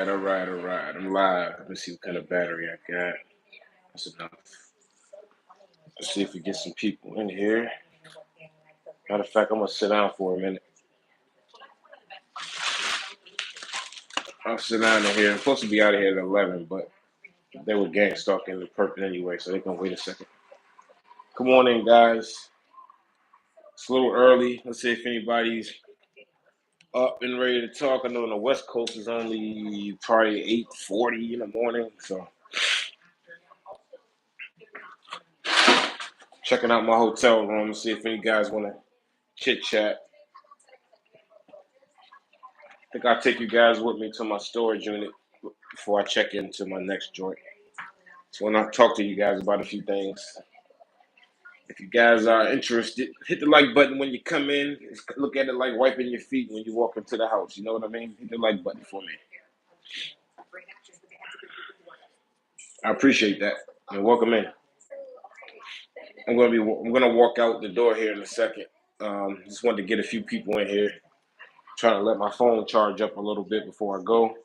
All right. I'm live. Let me see what kind of battery I got. That's enough. Let's see if we get some people in here. Matter of fact, I'm gonna sit down for a minute. I'll sit down in here. I'm supposed to be out of here at 11, but they were gang stalking the perp anyway, so they're gonna wait a second. Come on in, guys. It's a little early. Let's see if anybody's up and ready to talk. I know on the West Coast is only probably 8:40 in the morning, so checking out my hotel room. See if any guys want to chit chat. I think I'll take you guys with me to my storage unit before I check into my next joint. So when I talk to you guys about a few things, if you guys are interested, hit the like button when you come in. Look at it like wiping your feet when you walk into the house. You know what I mean? Hit the like button for me. I appreciate that. And welcome in. I'm gonna walk out the door here in a second. Just wanted to get a few people in here. Trying to let my phone charge up a little bit before I go.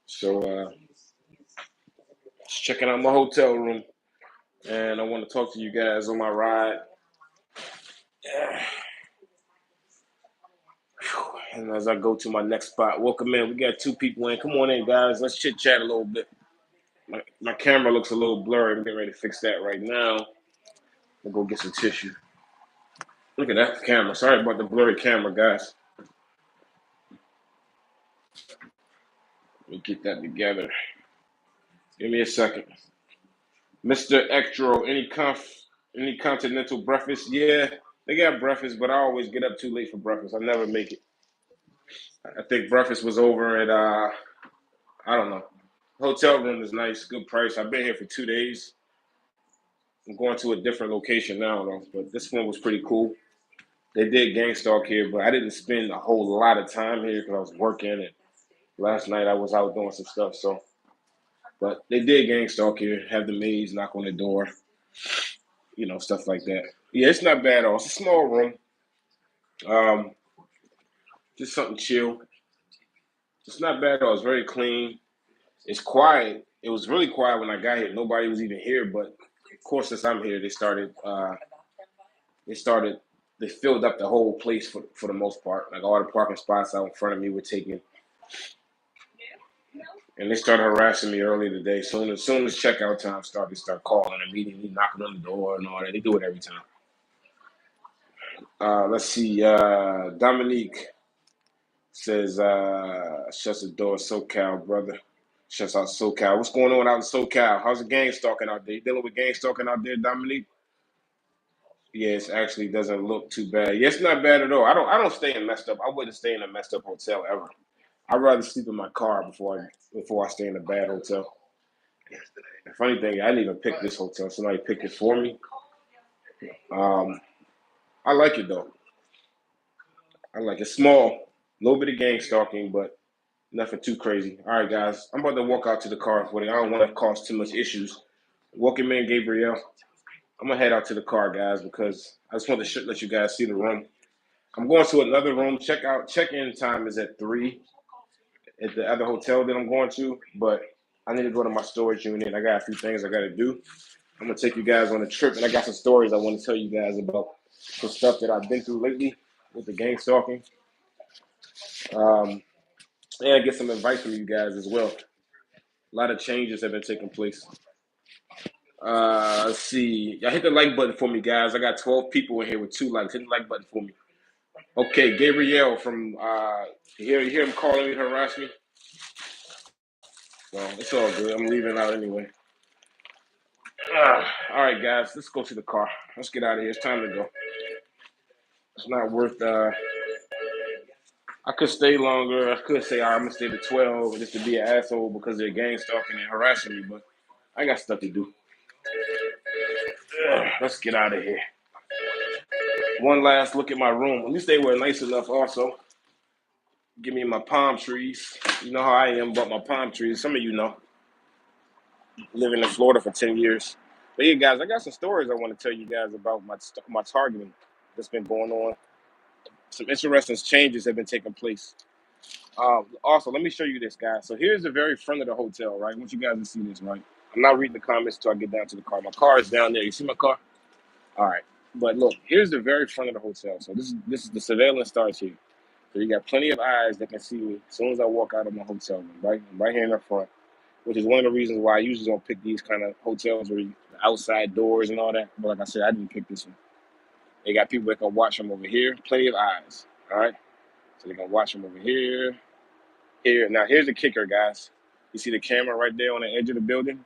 So just checking out my hotel room, and I want to talk to you guys on my ride. Yeah. And as I go to my next spot, welcome in. We got two people in. Come on in, guys. Let's chit chat a little bit. My camera looks a little blurry. I'm getting ready to fix that right now. I'll go get some tissue. Look at that camera. Sorry about the blurry camera, guys. Let me get that together. Give me a second. Mr. Extra, any continental breakfast? Yeah, they got breakfast, but I always get up too late for breakfast. I never make it. I think breakfast was over at I don't know. Hotel room is nice, good price. I've been here for 2 days. I'm going to a different location now though, but this one was pretty cool. They did gang stalk here, but I didn't spend a whole lot of time here because I was working and last night I was out doing some stuff. So, but they did gang stalk here, have the maids knock on the door, stuff like that. Yeah, it's not bad at all. It's a small room. Um, just something chill. It's not bad at all. It's very clean. It's quiet. It was really quiet when I got here. Nobody was even here, but of course, since I'm here, they they filled up the whole place for the most part. Like all the parking spots out in front of me were taken, and they started harassing me early today. Soon as checkout time started, they start calling immediately, knocking on the door and all that. They do it every time. Let's see. Dominique says, "Shuts the door, SoCal, brother. Shuts out SoCal. What's going on out in SoCal? How's the gang stalking out there? You dealing with gang stalking out there, Dominique?" Yeah, it actually doesn't look too bad. Yeah, it's not bad at all. I don't stay in messed up. I wouldn't stay in a messed up hotel ever. I'd rather sleep in my car before I stay in a bad hotel. The funny thing, I didn't even pick this hotel. Somebody picked it for me. Um, I like it though. I like it small, a little bit of gang stalking, but nothing too crazy. All right, guys, I'm about to walk out to the car for it. I don't want to cause too much issues. Welcome in, Gabriel. I'm gonna head out to the car, guys, because I just want to let you guys see the room. I'm going to another room. Check-in time is at 3 at the other hotel that I'm going to, but I need to go to my storage unit. I got a few things I got to do. I'm gonna take you guys on a trip, and I got some stories I want to tell you guys about some stuff that I've been through lately with the gang stalking. Um, and get some advice from you guys as well. A lot of changes have been taking place. Let's see. Y'all hit the like button for me, guys. I got 12 people in here with 2 likes. Hit the like button for me. Okay, Gabrielle from you hear him calling me, harass me? Well, it's all good. I'm leaving out anyway. All right, guys, let's go to the car. Let's get out of here. It's time to go. It's not worth. I could stay longer. I could say, all right, I'm gonna stay to 12 just to be an asshole because they're gang stalking and harassing me. But I got stuff to do. Let's get out of here. One last look at my room. At least they were nice enough. Also, give me my palm trees. You know how I am about my palm trees. Some of you know. Living in Florida for 10 years. But yeah, guys, I got some stories I want to tell you guys about my targeting that's been going on. Some interesting changes have been taking place. Also, let me show you this, guys. So here's the very front of the hotel, right? I want you guys to see this, right? I'm not reading the comments until I get down to the car. My car is down there. You see my car? All right. But look, here's the very front of the hotel. So this is the surveillance starts here. So you got plenty of eyes that can see me as soon as I walk out of my hotel room, right? I'm right here in the front, which is one of the reasons why I usually don't pick these kind of hotels where the outside doors and all that. But like I said, I didn't pick this one. They got people that can watch them over here. Plenty of eyes. All right. So they can watch them over here. Here. Now here's the kicker, guys. You see the camera right there on the edge of the building?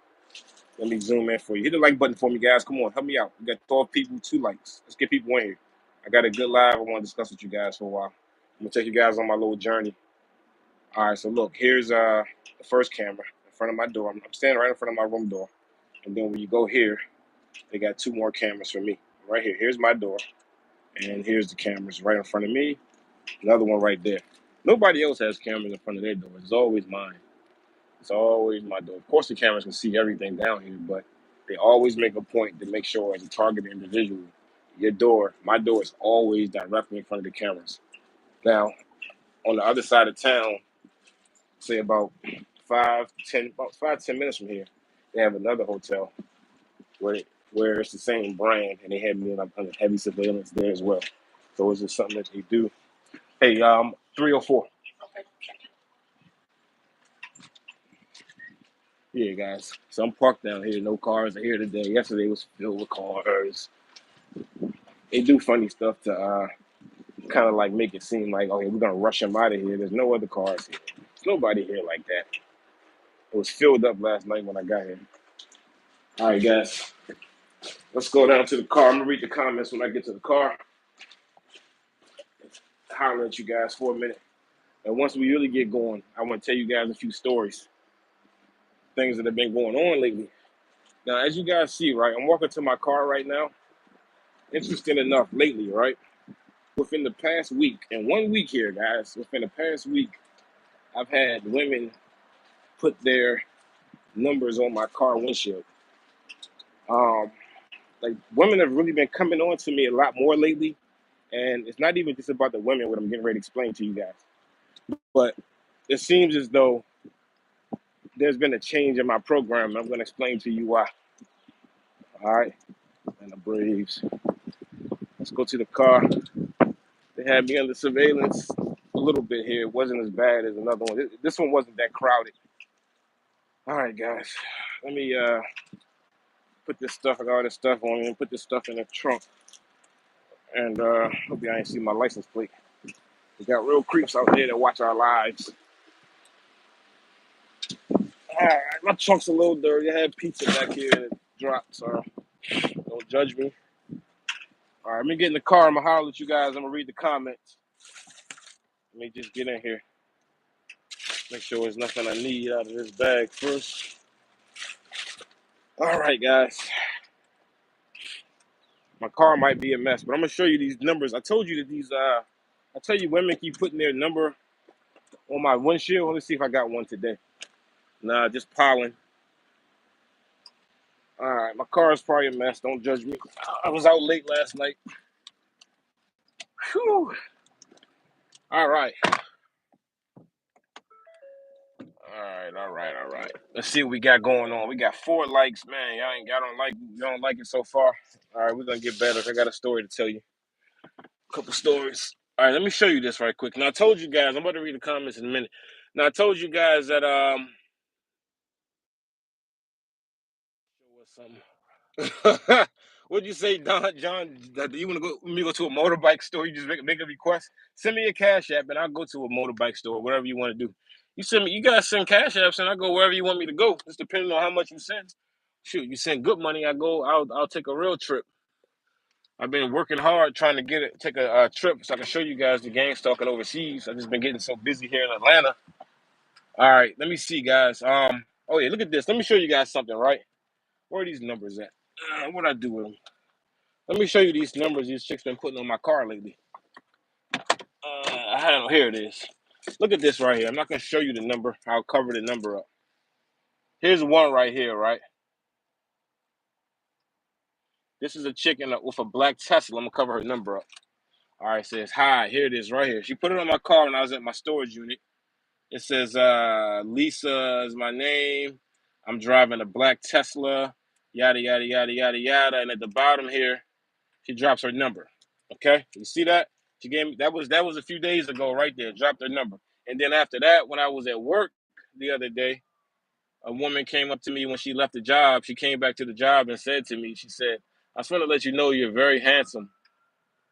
Let me zoom in for you. Hit the like button for me, guys. Come on, help me out. We got 12 people, 2 likes. Let's get people in here. I got a good live I want to discuss with you guys for a while. I'm gonna take you guys on my little journey. All right, so look, here's the first camera in front of my door. I'm standing right in front of my room door. And then when you go here, they got 2 more cameras for me. Right here. Here's my door. And here's the cameras right in front of me. Another one right there. Nobody else has cameras in front of their door. It's always mine. It's always my door. Of course, the cameras can see everything down here, but they always make a point to make sure as a targeted individual, my door is always directly in front of the cameras. Now, on the other side of town, say about 5 to 10 minutes from here, they have another hotel where it's the same brand, and they have me under heavy surveillance there as well. So it's just something that they do. Hey, 304. Yeah, guys. So I'm parked down here. No cars are here today. Yesterday was filled with cars. They do funny stuff to kind of like make it seem like, okay, we're gonna rush them out of here. There's no other cars here. There's nobody here like that. It was filled up last night when I got here. All right, guys. Let's go down to the car. I'm gonna read the comments when I get to the car. Holler at you guys for a minute. And once we really get going, I want to tell you guys a few stories, things that have been going on lately. Now, as you guys see, right, I'm walking to my car right now. Interesting enough, lately, right, within the past week, and 1 week here, guys, within the past week, I've had women put their numbers on my car windshield. Um, like women have really been coming on to me a lot more lately, and it's not even just about the women. What I'm getting ready to explain to you guys, but it seems as though there's been a change in my program. I'm going to explain to you why. All right, and the Braves. Let's go to the car. They had me under surveillance a little bit here. It wasn't as bad as another one. This one wasn't that crowded. All right, guys. Let me put this stuff and all this stuff on me and put this stuff in the trunk. And hope y'all ain't see my license plate. We got real creeps out there that watch our lives. All right, my trunk's a little dirty. I had pizza back here and it dropped, so don't judge me. All right, let me get in the car. I'm going to holler at you guys. I'm going to read the comments. Let me just get in here. Make sure there's nothing I need out of this bag first. All right, guys. My car might be a mess, but I'm going to show you these numbers. I told you that I tell you women keep putting their number on my windshield. Let me see if I got one today. Nah, just pollen. All right, my car is probably a mess. Don't judge me. I was out late last night. Whew. All right. All right. Let's see what we got going on. We got 4 likes, man. Y'all don't like it so far. All right, we're gonna get better. I got a story to tell you. A couple stories. All right, let me show you this right quick. Now I told you guys, I'm about to read the comments in a minute. Now I told you guys that something. What'd you say, Don John? Do you want to go? Let me go to a motorbike store. You just make a request. Send me a cash app, and I'll go to a motorbike store. Whatever you want to do. You send me. You guys send cash apps, and I go wherever you want me to go. Just depending on how much you send. Shoot, you send good money, I go. I'll take a real trip. I've been working hard trying to take a trip so I can show you guys the game stalking overseas. I've just been getting so busy here in Atlanta. All right, let me see, guys. Oh yeah, look at this. Let me show you guys something. Right, where are these numbers at? What I do with them? Let me show you these numbers these chicks been putting on my car lately. Here it is. Look at this right here. I'm not gonna show you the number. I'll cover the number up. Here's one right here. Right. This is a chick with a black Tesla. I'm gonna cover her number up. All right, it says hi. Here it is right here. She put it on my car when I was at my storage unit. It says Lisa is my name. I'm driving a black Tesla. Yada yada yada yada yada. And at the bottom here, she drops her number. Okay, you see that? She gave me that was a few days ago right there. Dropped her number. And then after that, when I was at work the other day, a woman came up to me when she left the job. She came back to the job and said to me, she said, "I just want to let you know you're very handsome."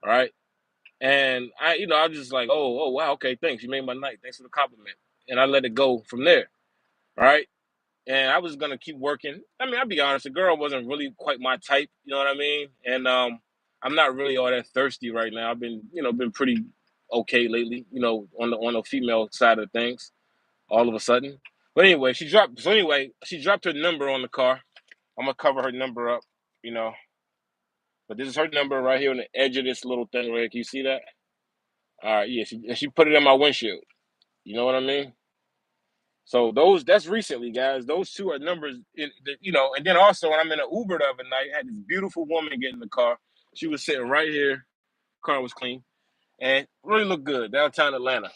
All right. And I was just like, oh, wow, okay, thanks. You made my night. Thanks for the compliment. And I let it go from there. All right. And I was gonna keep working. I mean, I'll be honest, the girl wasn't really quite my type, you know what I mean? And I'm not really all that thirsty right now. I've been pretty okay lately, on the female side of things, all of a sudden. But anyway, she dropped her number on the car. I'm gonna cover her number up, you know. But this is her number right here on the edge of this little thing right here. Can you see that? All right, yeah, she put it in my windshield. You know what I mean? So that's recently, guys. Those two are numbers, And then also when I'm in an Uber the other night, I had this beautiful woman get in the car. She was sitting right here. Car was clean and really looked good downtown Atlanta.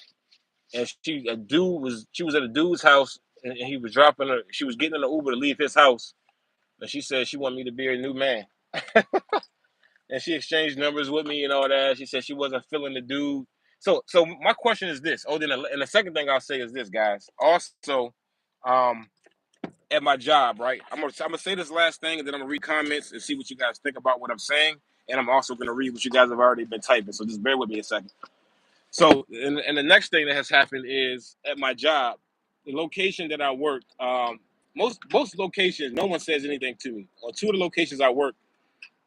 And she was at a dude's house, and he was dropping her. She was getting in the Uber to leave his house, and she said she wanted me to be her new man. And she exchanged numbers with me and all that. She said she wasn't feeling the dude. So my question is this. Oh, then and the second thing I'll say is this, guys. Also, um, at my job, right? I'm gonna say this last thing, and then I'm gonna read comments and see what you guys think about what I'm saying. And I'm also gonna read what you guys have already been typing. So just bear with me a second. So, and the next thing that has happened is at my job, the location that I work. Most locations, no one says anything to me. On two of the locations I work,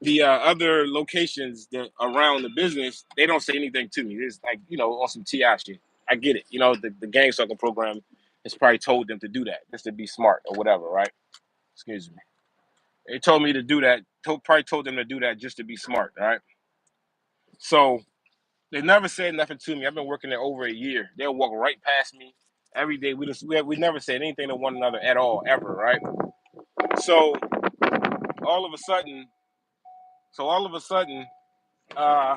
the other locations that around the business, they don't say anything to me. It's like, on some TI shit. I get it. The gang circle program has probably told them to do that just to be smart or whatever, right? Excuse me. They told me to do that. Probably told them to do that just to be smart, all right? So they never said nothing to me. I've been working there over a year. They'll walk right past me every day. We never said anything to one another at all, ever, right? So all of a sudden, uh,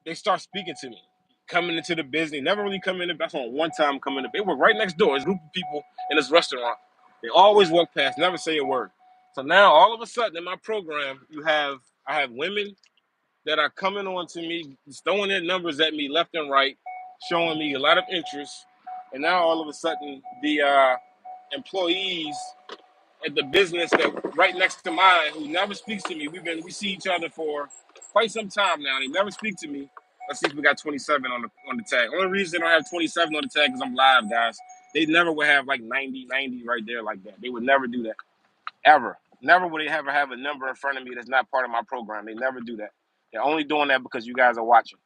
they start speaking to me, coming into the business. Never really come in. That's on one time coming. They were right next door. There's a group of people in this restaurant. They always walk past, never say a word. So now all of a sudden in my program, I have women that are coming on to me, throwing their numbers at me left and right, showing me a lot of interest. And now all of a sudden the employees at the business that right next to mine who never speaks to me. We see each other for quite some time now. They never speak to me. Let's see if we got 27 on the tag. Only reason they don't have 27 on the tag is I'm live, guys. They never would have like 90 right there like that. They would never do that. Ever. Never would they ever have a number in front of me that's not part of my program. They never do that. They're only doing that because you guys are watching.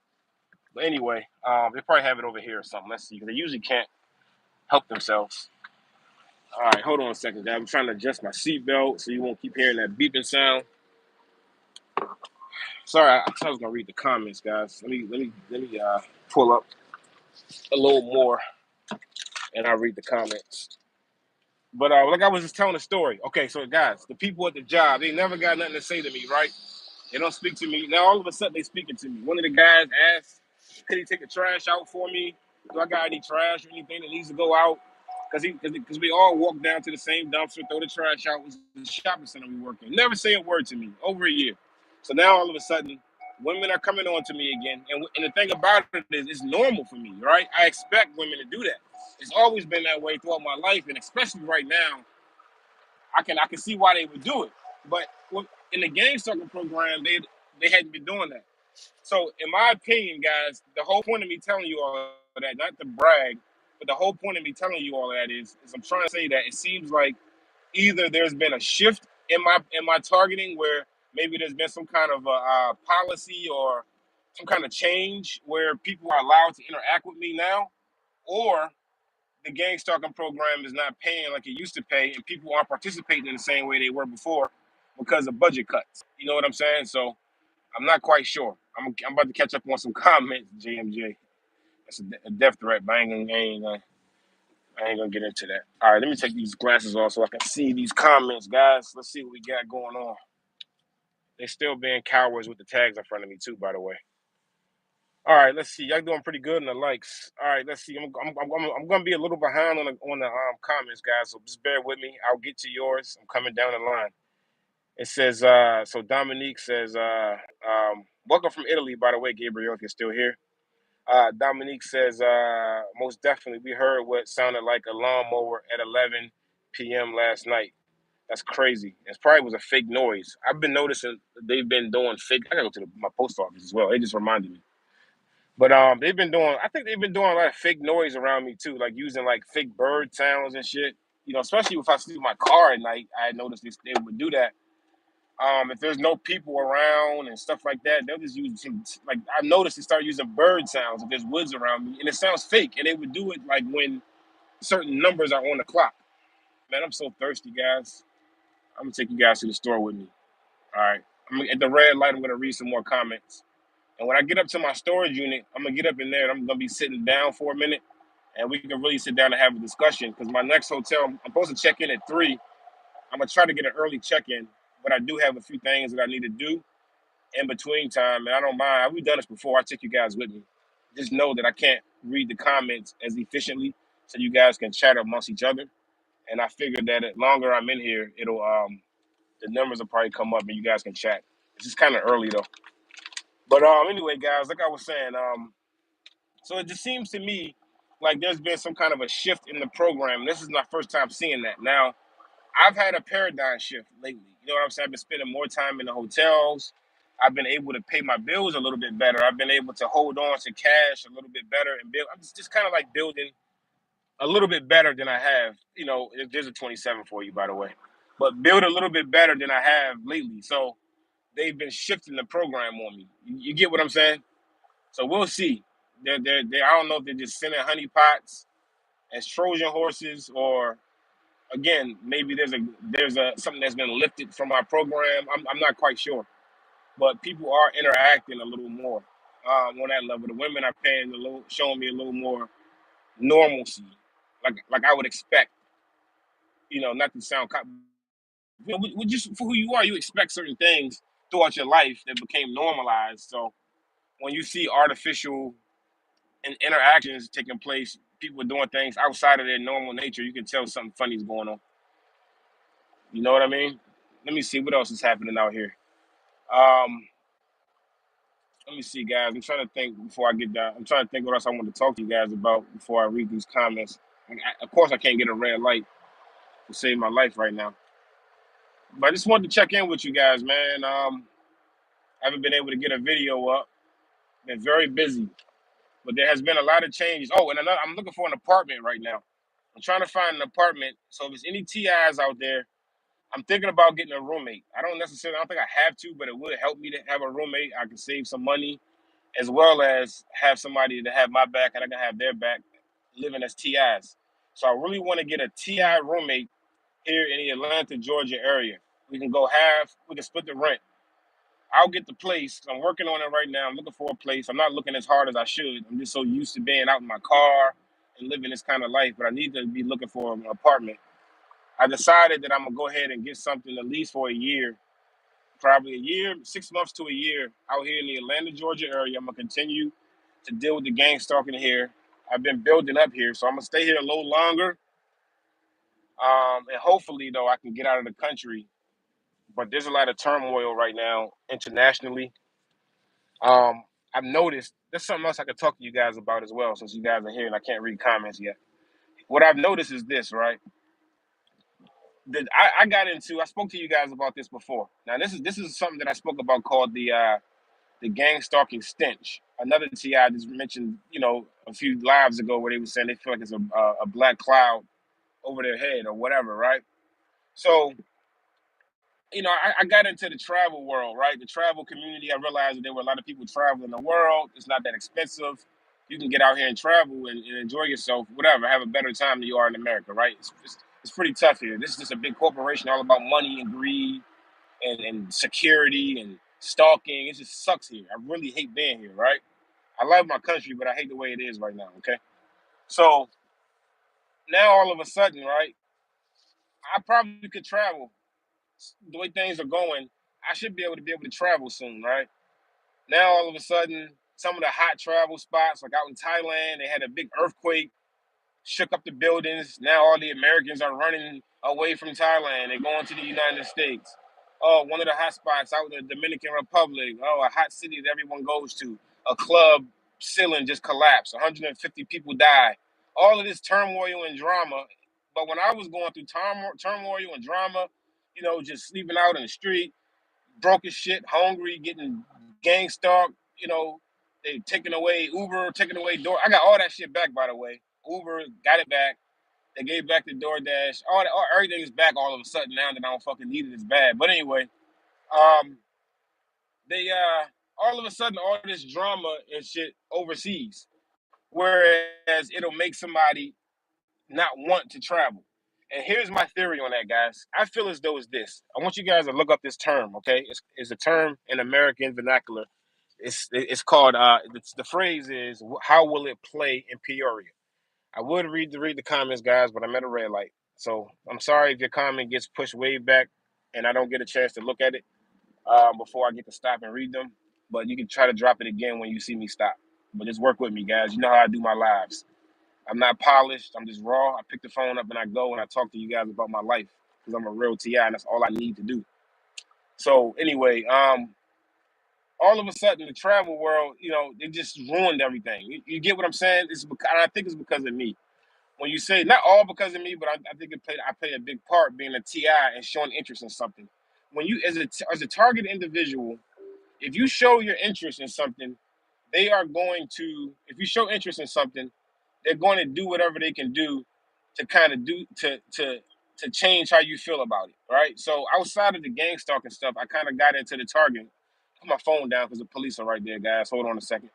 But anyway, they probably have it over here or something. Let's see. Because they usually can't help themselves. All right, hold on a second, guys. I'm trying to adjust my seatbelt so you won't keep hearing that beeping sound. Sorry, I said I was gonna read the comments, guys. Let me pull up a little more and I'll read the comments. But like I was just telling a story. Okay, so guys, the people at the job, they never got nothing to say to me, right? They don't speak to me. Now all of a sudden they speaking to me. One of the guys asked, could he take the trash out for me? Do I got any trash or anything that needs to go out? Because we all walk down to the same dumpster, throw the trash out. It was the shopping center we work in. Never say a word to me over a year. So now all of a sudden, women are coming on to me again. And the thing about it is, it's normal for me, right? I expect women to do that. It's always been that way throughout my life, and especially right now, I can see why they would do it. But in the gang circle program, they hadn't been doing that. So, in my opinion, guys, the whole point of me telling you all of that, not to brag, but the whole point of me telling you all of that is I'm trying to say that it seems like either there's been a shift in my targeting where maybe there's been some kind of policy or some kind of change where people are allowed to interact with me now, or the gang stalking program is not paying like it used to pay, and people aren't participating in the same way they were before because of budget cuts. You know what I'm saying? So I'm not quite sure. I'm about to catch up on some comments, JMJ. That's a death threat, but I ain't gonna get into that. All right, let me take these glasses off so I can see these comments, guys. Let's see what we got going on. They still being cowards with the tags in front of me too, by the way. All right, let's see. Y'all doing pretty good in the likes. All right, let's see. I'm gonna be a little behind on the comments, guys. So just bear with me. I'll get to yours. I'm coming down the line. It says so Dominique says welcome from Italy, by the way, Gabriel, if you're still here. Dominique says most definitely we heard what sounded like a lawnmower at 11 p.m. last night. That's crazy. It probably was a fake noise. I've been noticing they've been doing fake. I gotta go to my post office as well. It just reminded me. But they've been doing. I think they've been doing a lot of fake noise around me too, like using like fake bird sounds and shit. You know, especially if I sleep in my car at night. I noticed they would do that. If there's no people around and stuff like that, they'll just use some. Like I've noticed they start using bird sounds if there's woods around me, and it sounds fake. And they would do it like when certain numbers are on the clock. Man, I'm so thirsty, guys. I'm gonna take you guys to the store with me. All right. At the red light, I'm gonna read some more comments. And when I get up to my storage unit, I'm gonna get up in there and I'm gonna be sitting down for a minute, and we can really sit down and have a discussion. Because my next hotel, I'm supposed to check in at 3. I'm gonna try to get an early check-in, but I do have a few things that I need to do in between time, and I don't mind. We've done this before. I take you guys with me. Just know that I can't read the comments as efficiently, so you guys can chat amongst each other. And I figured that the longer I'm in here, it'll the numbers will probably come up and you guys can chat. It's just kind of early though. But anyway, guys, like I was saying, so it just seems to me like there's been some kind of a shift in the program. This is my first time seeing that. Now, I've had a paradigm shift lately. You know what I'm saying? I've been spending more time in the hotels. I've been able to pay my bills a little bit better. I've been able to hold on to cash a little bit better and build. I'm just kind of like building a little bit better than I have. You know, there's a 27 for you, by the way, but build a little bit better than I have lately. So they've been shifting the program on me. You get what I'm saying? So we'll see. I don't know if they're just sending honeypots as Trojan horses, or again, maybe there's a something that's been lifted from our program. I'm not quite sure, but people are interacting a little more on that level. The women are paying showing me a little more normalcy, like I would expect. You know, not to sound, you know, just for who you are, you expect certain things throughout your life that became normalized. So when you see artificial interactions taking place, people doing things outside of their normal nature, you can tell something funny is going on. You know what I mean? Let me see what else is happening out here. Um, Let me see, guys. I'm trying to think before I get down. I'm trying to think what else I want to talk to you guys about before I read these comments. Of course, I can't get a red light to save my life right now. But I just wanted to check in with you guys, man. I haven't been able to get a video up. Been very busy, but there has been a lot of changes. Oh, and I'm looking for an apartment right now. I'm trying to find an apartment. So if there's any TIs out there, I'm thinking about getting a roommate. I don't think I have to, but it would help me to have a roommate. I can save some money as well as have somebody to have my back and I can have their back living as TIs. So I really want to get a TI roommate here in the Atlanta, Georgia area. We can split the rent. I'll get the place. I'm working on it right now. I'm looking for a place. I'm not looking as hard as I should. I'm just so used to being out in my car and living this kind of life, but I need to be looking for an apartment. I decided that I'm gonna go ahead and get something at least for a year, probably a year, 6 months to a year out here in the Atlanta, Georgia area. I'm gonna continue to deal with the gang stalking here. I've been building up here, so I'm gonna stay here a little longer. And hopefully, though, I can get out of the country. But there's a lot of turmoil right now internationally. I've noticed there's something else I could talk to you guys about as well, since you guys are here and I can't read comments yet. What I've noticed is this, right? That I spoke to you guys about this before. Now this is something that I spoke about called the gang stalking stench. Another TI just mentioned, a few lives ago where they were saying they feel like it's a black cloud over their head or whatever, right? So, I got into the travel world, right? The travel community. I realized that there were a lot of people traveling the world. It's not that expensive. You can get out here and travel and enjoy yourself, whatever, have a better time than you are in America, right? It's pretty tough here. This is just a big corporation all about money and greed and security and stalking. It just sucks here. I really hate being here, right? I love my country, but I hate the way it is right now, okay? So now all of a sudden, right, I probably could travel. The way things are going, I should be able to travel soon, right? Now all of a sudden, some of the hot travel spots, like out in Thailand, they had a big earthquake, shook up the buildings. Now all the Americans are running away from Thailand. They're going to the United States. Oh, one of the hot spots out in the Dominican Republic. Oh, a hot city that everyone goes to. A club ceiling just collapsed. 150 people died. All of this turmoil and drama. But when I was going through turmoil and drama, just sleeping out in the street, broke as shit, hungry, getting gang stalked, they taking away Uber, taking away Door. I got all that shit back, by the way. Uber got it back. They gave back the DoorDash. Everything is back all of a sudden now that I don't fucking need it as bad. But anyway, um, they all of a sudden all this drama and shit overseas, whereas it'll make somebody not want to travel. And here's my theory on that, guys. I feel as though it's this. I want you guys to look up this term, okay? It's a term in American vernacular. It's called the phrase is, how will it play in Peoria? I would read the comments, guys, but I'm at a red light. So I'm sorry if your comment gets pushed way back and I don't get a chance to look at it before I get to stop and read them. But you can try to drop it again when you see me stop. But just work with me, guys. You know how I do my lives. I'm not polished. I'm just raw. I pick the phone up and I go and I talk to you guys about my life because I'm a real TI and that's all I need to do. So anyway, all of a sudden the travel world, they just ruined everything. You get what I'm saying? I think it's because of me. When you say not all because of me, but I think I play a big part being a TI and showing interest in something. When you as a target individual, if you show your interest in something, they are going to. If you show interest in something, they're going to do whatever they can do to kind of do to change how you feel about it, right? So outside of the gang stalking stuff, I kind of got into the target. Put my phone down because the police are right there, guys. Hold on a second.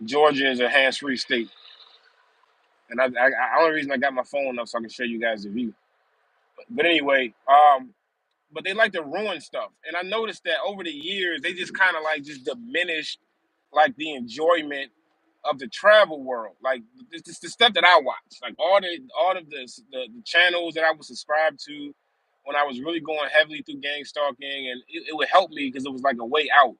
Georgia is a hands-free state, and only reason I got my phone up so I can show you guys the view. But anyway, but they like to ruin stuff, and I noticed that over the years they just kind of like just diminished like the enjoyment of the travel world. Like this the stuff that I watch, like all of the channels that I was subscribed to when I was really going heavily through gang stalking, and it would help me because it was like a way out.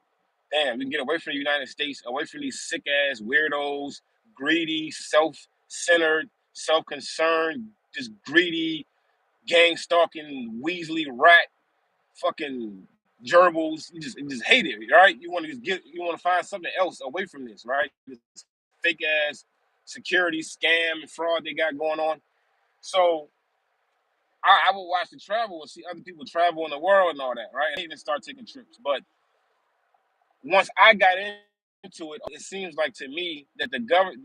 Damn, we can get away from the United States, away from these sick ass weirdos, greedy, self-centered, self-concerned, just greedy, gang stalking, Weasley rat, fucking gerbils. You just hate it, right? You want to find something else away from this, right? This fake ass security scam and fraud they got going on. So I would watch the travel and see other people travel in the world and all that, right? I even start taking trips. But once I got into it, it seems like to me that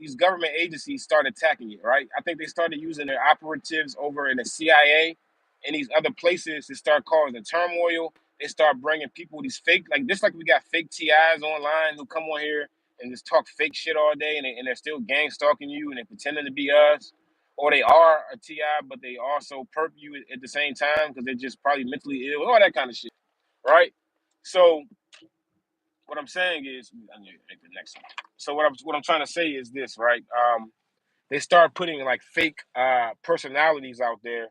these government agencies started attacking it, right? I think they started using their operatives over in the CIA and these other places to start causing turmoil. They start bringing people these fake, like just like we got fake TIs online who come on here and just talk fake shit all day, and they're still gang stalking you and they're pretending to be us, or they are a TI but they also perp you at the same time because they're just probably mentally ill, all that kind of shit, right? So what I'm saying is, I need to make the next one. So what I'm trying to say is this, right? They start putting like fake personalities out there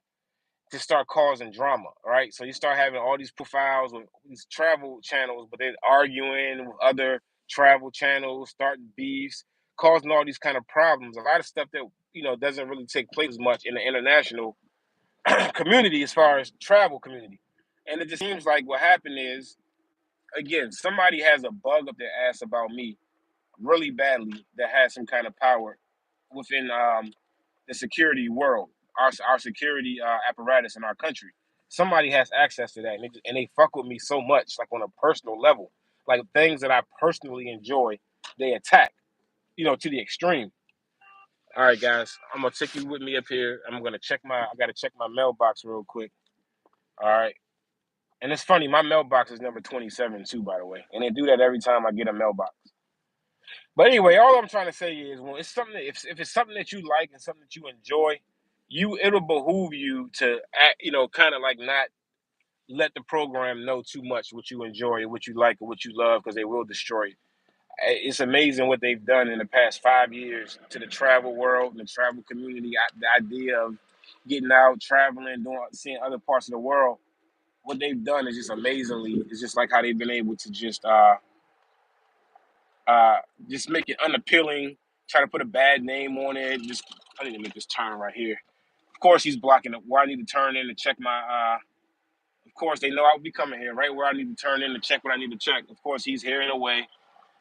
to start causing drama, right? So you start having all these profiles with these travel channels, but they're arguing with other travel channels, starting beefs, causing all these kind of problems. A lot of stuff that doesn't really take place as much in the international community as far as travel community. And it just seems like what happened is, again, somebody has a bug up their ass about me really badly that has some kind of power within the security world, our security apparatus in our country. Somebody has access to that, and they fuck with me so much, like on a personal level, like things that I personally enjoy, they attack, to the extreme. All right, guys, I'm gonna take you with me up here. I gotta check my mailbox real quick. All right. And it's funny, my mailbox is number 27 too, by the way. And they do that every time I get a mailbox. But anyway, all I'm trying to say is, when it's something if it's something that you like and something that you enjoy, it'll behoove you to act, kind of like not let the program know too much what you enjoy or what you like or what you love, because they will destroy it. It's amazing what they've done in the past 5 years to the travel world and the travel community. The idea of getting out, traveling, seeing other parts of the world. What they've done is just amazingly. It's just like how they've been able to just Uh, just make it unappealing. Try to put a bad name on it. I need to make this turn right here. Of course, he's blocking it. Where I need to turn in to check my. Of course, they know I'll be coming here, right where I need to turn in to check what I need to check. Of course, he's here in the way.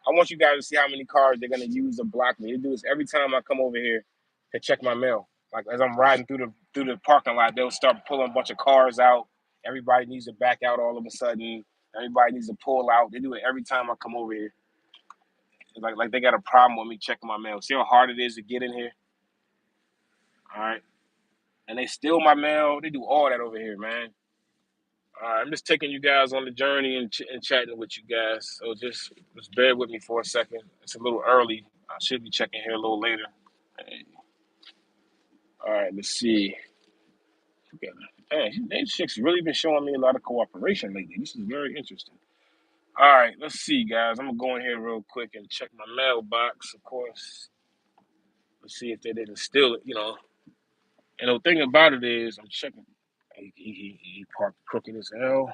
I want you guys to see how many cars they're gonna use to block me. They do this every time I come over here to check my mail. Like as I'm riding through the parking lot, they'll start pulling a bunch of cars out. Everybody needs to back out all of a sudden. Everybody needs to pull out. They do it every time I come over here. It's like they got a problem with me checking my mail. See how hard it is to get in here? All right. And they steal my mail. They do all that over here, man. All right, I'm just taking you guys on the journey and chatting with you guys. So just bear with me for a second. It's a little early. I should be checking here a little later. Hey. All right, let's see. Man, these chicks really been showing me a lot of cooperation lately. This is very interesting. All right, let's see, guys. I'm gonna go in here real quick and check my mailbox, of course. Let's see if they didn't steal it, you know. And the thing about it is, I'm checking. He parked crooked as hell.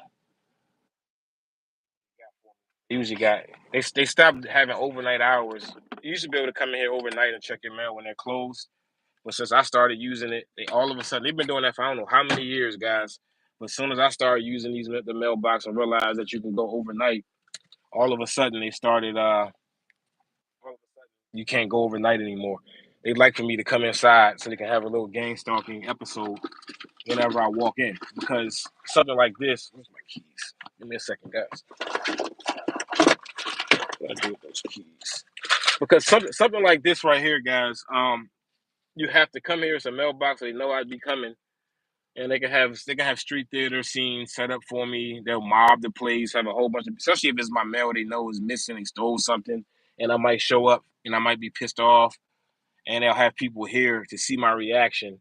He usually got they stopped having overnight hours. You used to be able to come in here overnight and check your mail when they're closed. But since I started using it, they all of a sudden they've been doing that for I don't know how many years, guys. But as soon as I started using the mailbox and realized that you can go overnight, all of a sudden they started you can't go overnight anymore. They'd like for me to come inside so they can have a little gang stalking episode whenever I walk in. Because something like this, where's my keys? Give me a second, guys. What do I do with those keys? Because something like this right here, guys, you have to come here. It's a mailbox. So they know I'd be coming, and they can have street theater scenes set up for me. They'll mob the place, have a whole bunch of, especially if it's my mail they know is missing. They stole something, and I might show up and I might be pissed off, and they'll have people here to see my reaction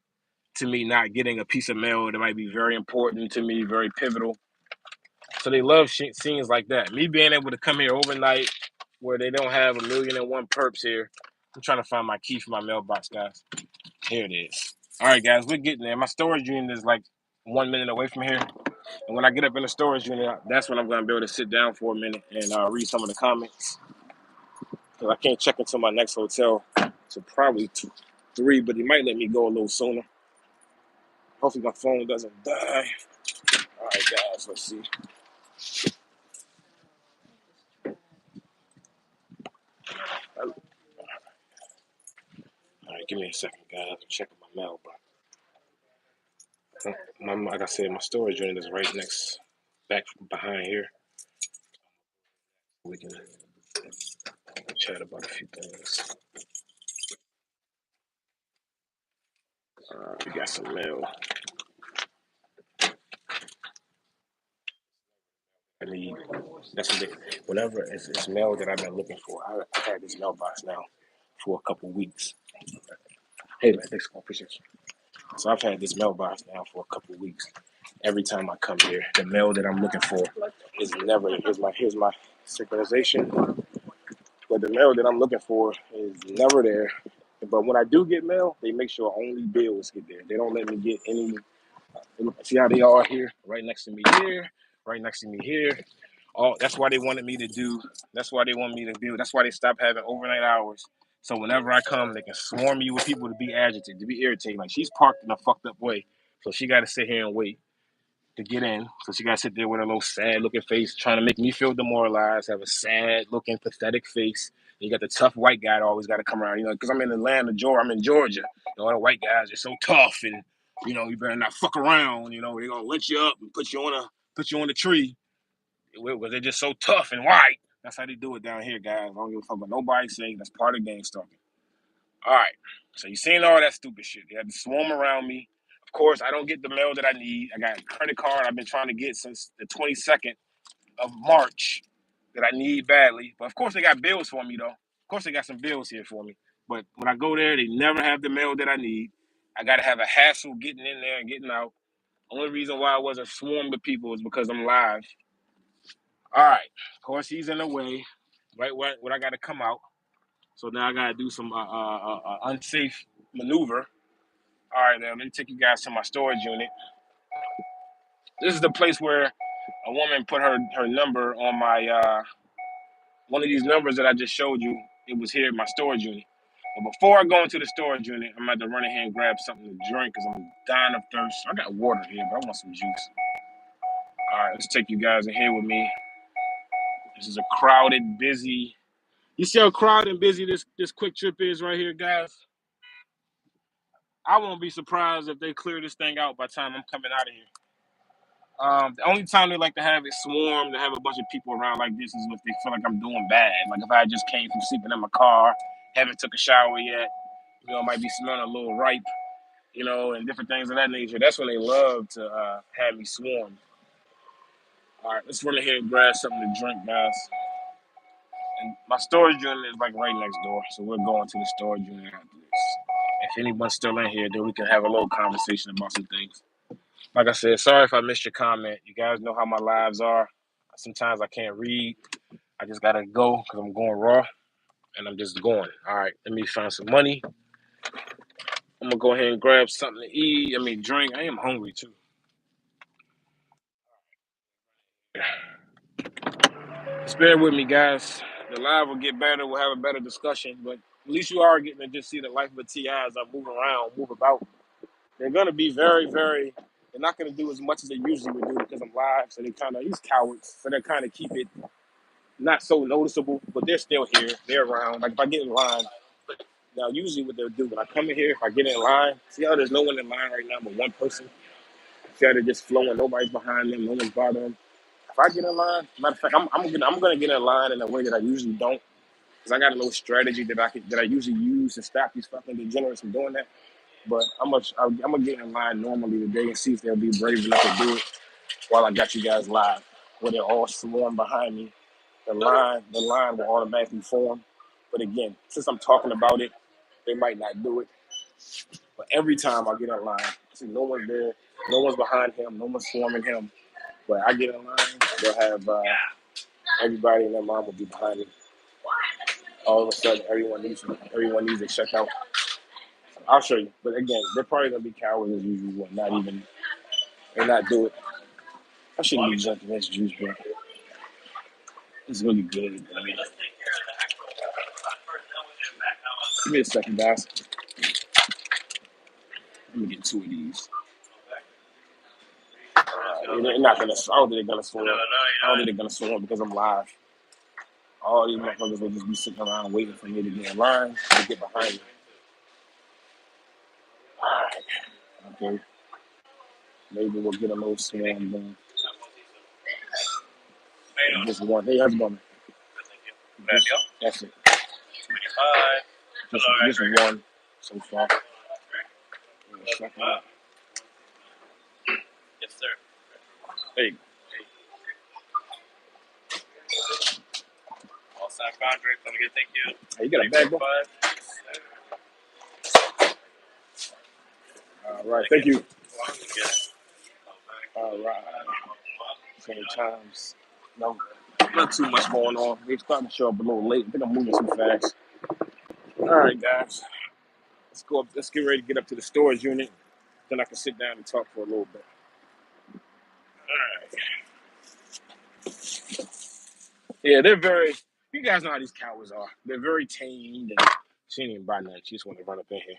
to me not getting a piece of mail that might be very important to me, very pivotal. So they love scenes like that. Me being able to come here overnight where they don't have a million and one perps here. I'm trying to find my key for my mailbox, guys. Here it is. All right, guys, we're getting there. My storage unit is like 1 minute away from here. And when I get up in the storage unit, that's when I'm going to be able to sit down for a minute and read some of the comments. Because I can't check into my next hotel to probably 3, but he might let me go a little sooner. Hopefully my phone doesn't die. All right, guys, let's see. All right, give me a second, guys. I'm checking my mailbox. Like I said, my storage unit is right back behind here. We can chat about a few things. We got some mail. I need. That's what whenever it's mail that I've been looking for. I've had this mailbox now for a couple weeks. Hey man, thanks, I appreciate you. So I've had this mailbox now for a couple weeks. Every time I come here, the mail that I'm looking for is never. Here's my synchronization. But the mail that I'm looking for is never there. But when I do get mail, they make sure only bills get there. They don't let me get any. See how they are here, right next to me here, right next to me here. That's why they wanted me to do. That's why they want me to do. That's why they stopped having overnight hours. So whenever I come, they can swarm me with people to be agitated, to be irritated. Like she's parked in a fucked up way, so she got to sit here and wait to get in. So she got to sit there with a little sad looking face, trying to make me feel demoralized, have a sad looking, pathetic face. And you got the tough white guy that always got to come around, because I'm in the land of Georgia. I'm in Georgia. All the white guys are so tough, and you better not fuck around. They're gonna let you up and put you on the tree. Because they're just so tough and white. That's how they do it down here, guys. I don't give a fuck about nobody saying that's part of gang stalking. All right. So you seen all that stupid shit. They had to swarm around me. Of course, I don't get the mail that I need. I got a credit card I've been trying to get since the 22nd of March that I need badly. But of course, they got bills for me, though. Of course, they got some bills here for me. But when I go there, they never have the mail that I need. I got to have a hassle getting in there and getting out. Only reason why I wasn't swarmed with people is because I'm live. All right. Of course, he's in the way. Right when I got to come out. So now I got to do some unsafe maneuver. All right, now let me take you guys to my storage unit. This is the place where a woman put her number on my one of these numbers that I just showed you, it was here in my storage unit. But before I go into the storage unit, I'm about to run ahead and grab something to drink because I'm dying of thirst. I got water here, but I want some juice. All right, let's take you guys in here with me. This is a crowded, busy. You see how crowded and busy this quick trip is right here, guys? I won't be surprised if they clear this thing out by the time I'm coming out of here. The only time they like to have it swarm, to have a bunch of people around like this, is if they feel like I'm doing bad. Like if I just came from sleeping in my car, haven't took a shower yet, might be smelling a little ripe, and different things of that nature. That's when they love to have me swarm. All right, let's run ahead and grab something to drink, guys. And my storage unit is like right next door, so we're going to the storage unit after this. If anyone's still in here, then we can have a little conversation about some things. Like I said, sorry if I missed your comment. You guys know how my lives are. Sometimes I can't read. I just gotta go because I'm going raw, and I'm just going. All right, let me find some money. I'm gonna go ahead and grab something to eat. Drink. I am hungry too. Just bear with me, guys. The live will get better. We'll have a better discussion, but at least you are getting to just see the life of a TI as I move around, move about. They're gonna be very, very. They're not gonna do as much as they usually would do because I'm live. So they these cowards. So they kind of keep it not so noticeable, but they're still here. They're around. Like if I get in line, now usually what they'll do when I come in here, if I get in line, see how there's no one in line right now but one person. See how they're just flowing. Nobody's behind them. No one's bothering them. If I get in line, matter of fact, I'm gonna get in line in a way that I usually don't, because I got a little strategy that I usually use to stop these fucking degenerates from doing that. But I'm gonna get in line normally today and see if they'll be brave enough to do it while I got you guys live, where they're all swarm behind me. The line will automatically form. But again, since I'm talking about it, they might not do it. But every time I get in line, see no one's there, no one's behind him, no one's swarming him. But I get in line, they'll have everybody in their line will be behind me. All of a sudden, everyone needs to check out. I'll show you. But again, they're probably gonna be cowards as usual, and not do it. I shouldn't be drinking this juice, bro. It's really good. Give me a second, guys. Let me get two of these. They're not gonna. I don't think they're gonna swarm. I don't think they're gonna swarm because I'm live. All these motherfuckers will just be sitting around waiting for me to get in line to get behind me. All right. Okay. Maybe we'll get a little swarm done. Just one. Hey, how's it going? That's it. Just one so far. Yes, sir. Hey. All signed contract. Come again. Thank you. Hey, you got a bag, bro? All right. Thank you. All right. Sometimes, no, not too much going on. They starting to show up a little late. I think I'm moving too fast. All right, guys. Let's go up. Let's get ready to get up to the storage unit. Then I can sit down and talk for a little bit. All right. Yeah, they're very. You guys know how these cowards are. They're very tamed. And she ain't even buy nothing. She just want to run up in here.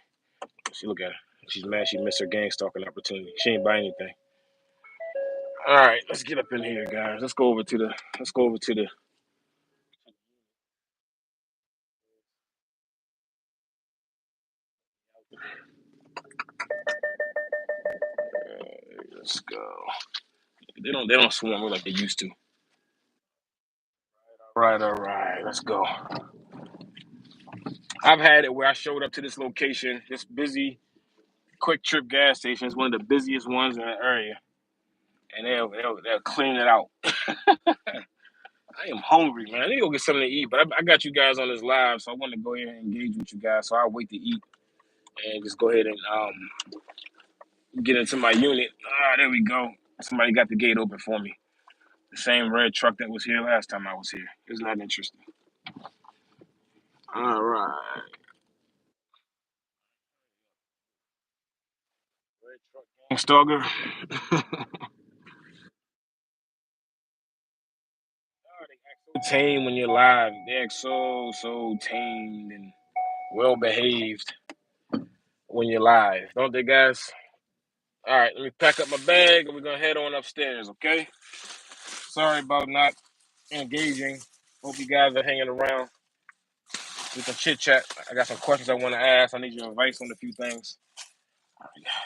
She look at her. She's mad. She missed her gang stalking opportunity. She ain't buy anything. All right, let's get up in here, guys. Let's go over to the. Let's go. They don't swarm me like they used to. All right. Let's go. I've had it where I showed up to this location, this busy quick trip gas station. It's one of the busiest ones in the area, and they'll clean it out. I am hungry, man. I need to go get something to eat, but I got you guys on this live, so I want to go ahead and engage with you guys. So I'll wait to eat and just go ahead and get into my unit. There we go. Somebody got the gate open for me. The same red truck that was here last time I was here. Isn't that interesting? All right. Red truck gang stalker. tame when you're live. They act so tamed and well behaved when you're live, don't they, guys? All right, let me pack up my bag and we're gonna head on upstairs, okay? Sorry about not engaging. Hope you guys are hanging around. We can chit chat. I got some questions I want to ask. I need your advice on a few things.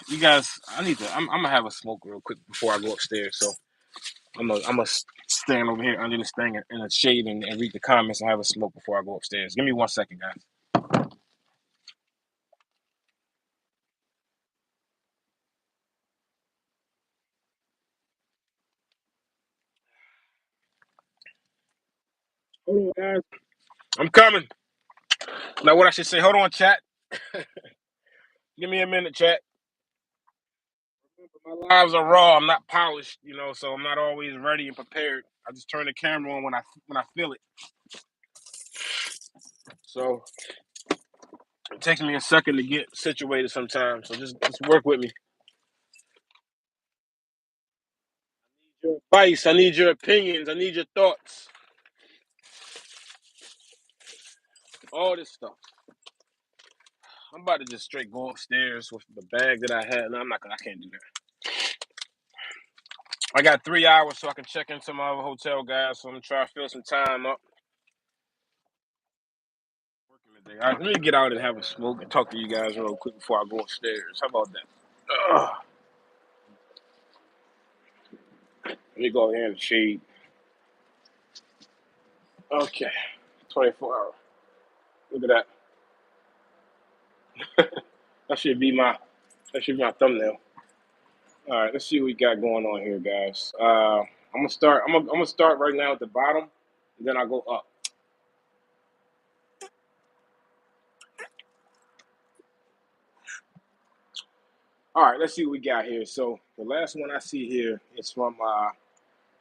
You guys, I'm gonna have a smoke real quick before I go upstairs. So I'm gonna stand over here under this thing in the shade and read the comments and have a smoke before I go upstairs. Give me 1 second, guys. Hold on, guys. I'm coming. Now, what I should say? Hold on, chat. Give me a minute, chat. My lives are raw. I'm not polished, so I'm not always ready and prepared. I just turn the camera on when I feel it. So it takes me a second to get situated sometimes. So just work with me. I need your advice. I need your opinions. I need your thoughts. All this stuff. I'm about to just straight go upstairs with the bag that I had. No, I'm not gonna. I can't do that. I got 3 hours so I can check into my other hotel, guys. So I'm gonna try to fill some time up. Working today. All right, let me get out and have a smoke and talk to you guys real quick before I go upstairs. How about that? Let me go ahead and shade. Okay, 24 hours. Look at that. That should be my thumbnail. All right, let's see what we got going on here, guys. I'm gonna start. I'm gonna start right now at the bottom, and then I'll go up. All right, let's see what we got here. So the last one I see here is from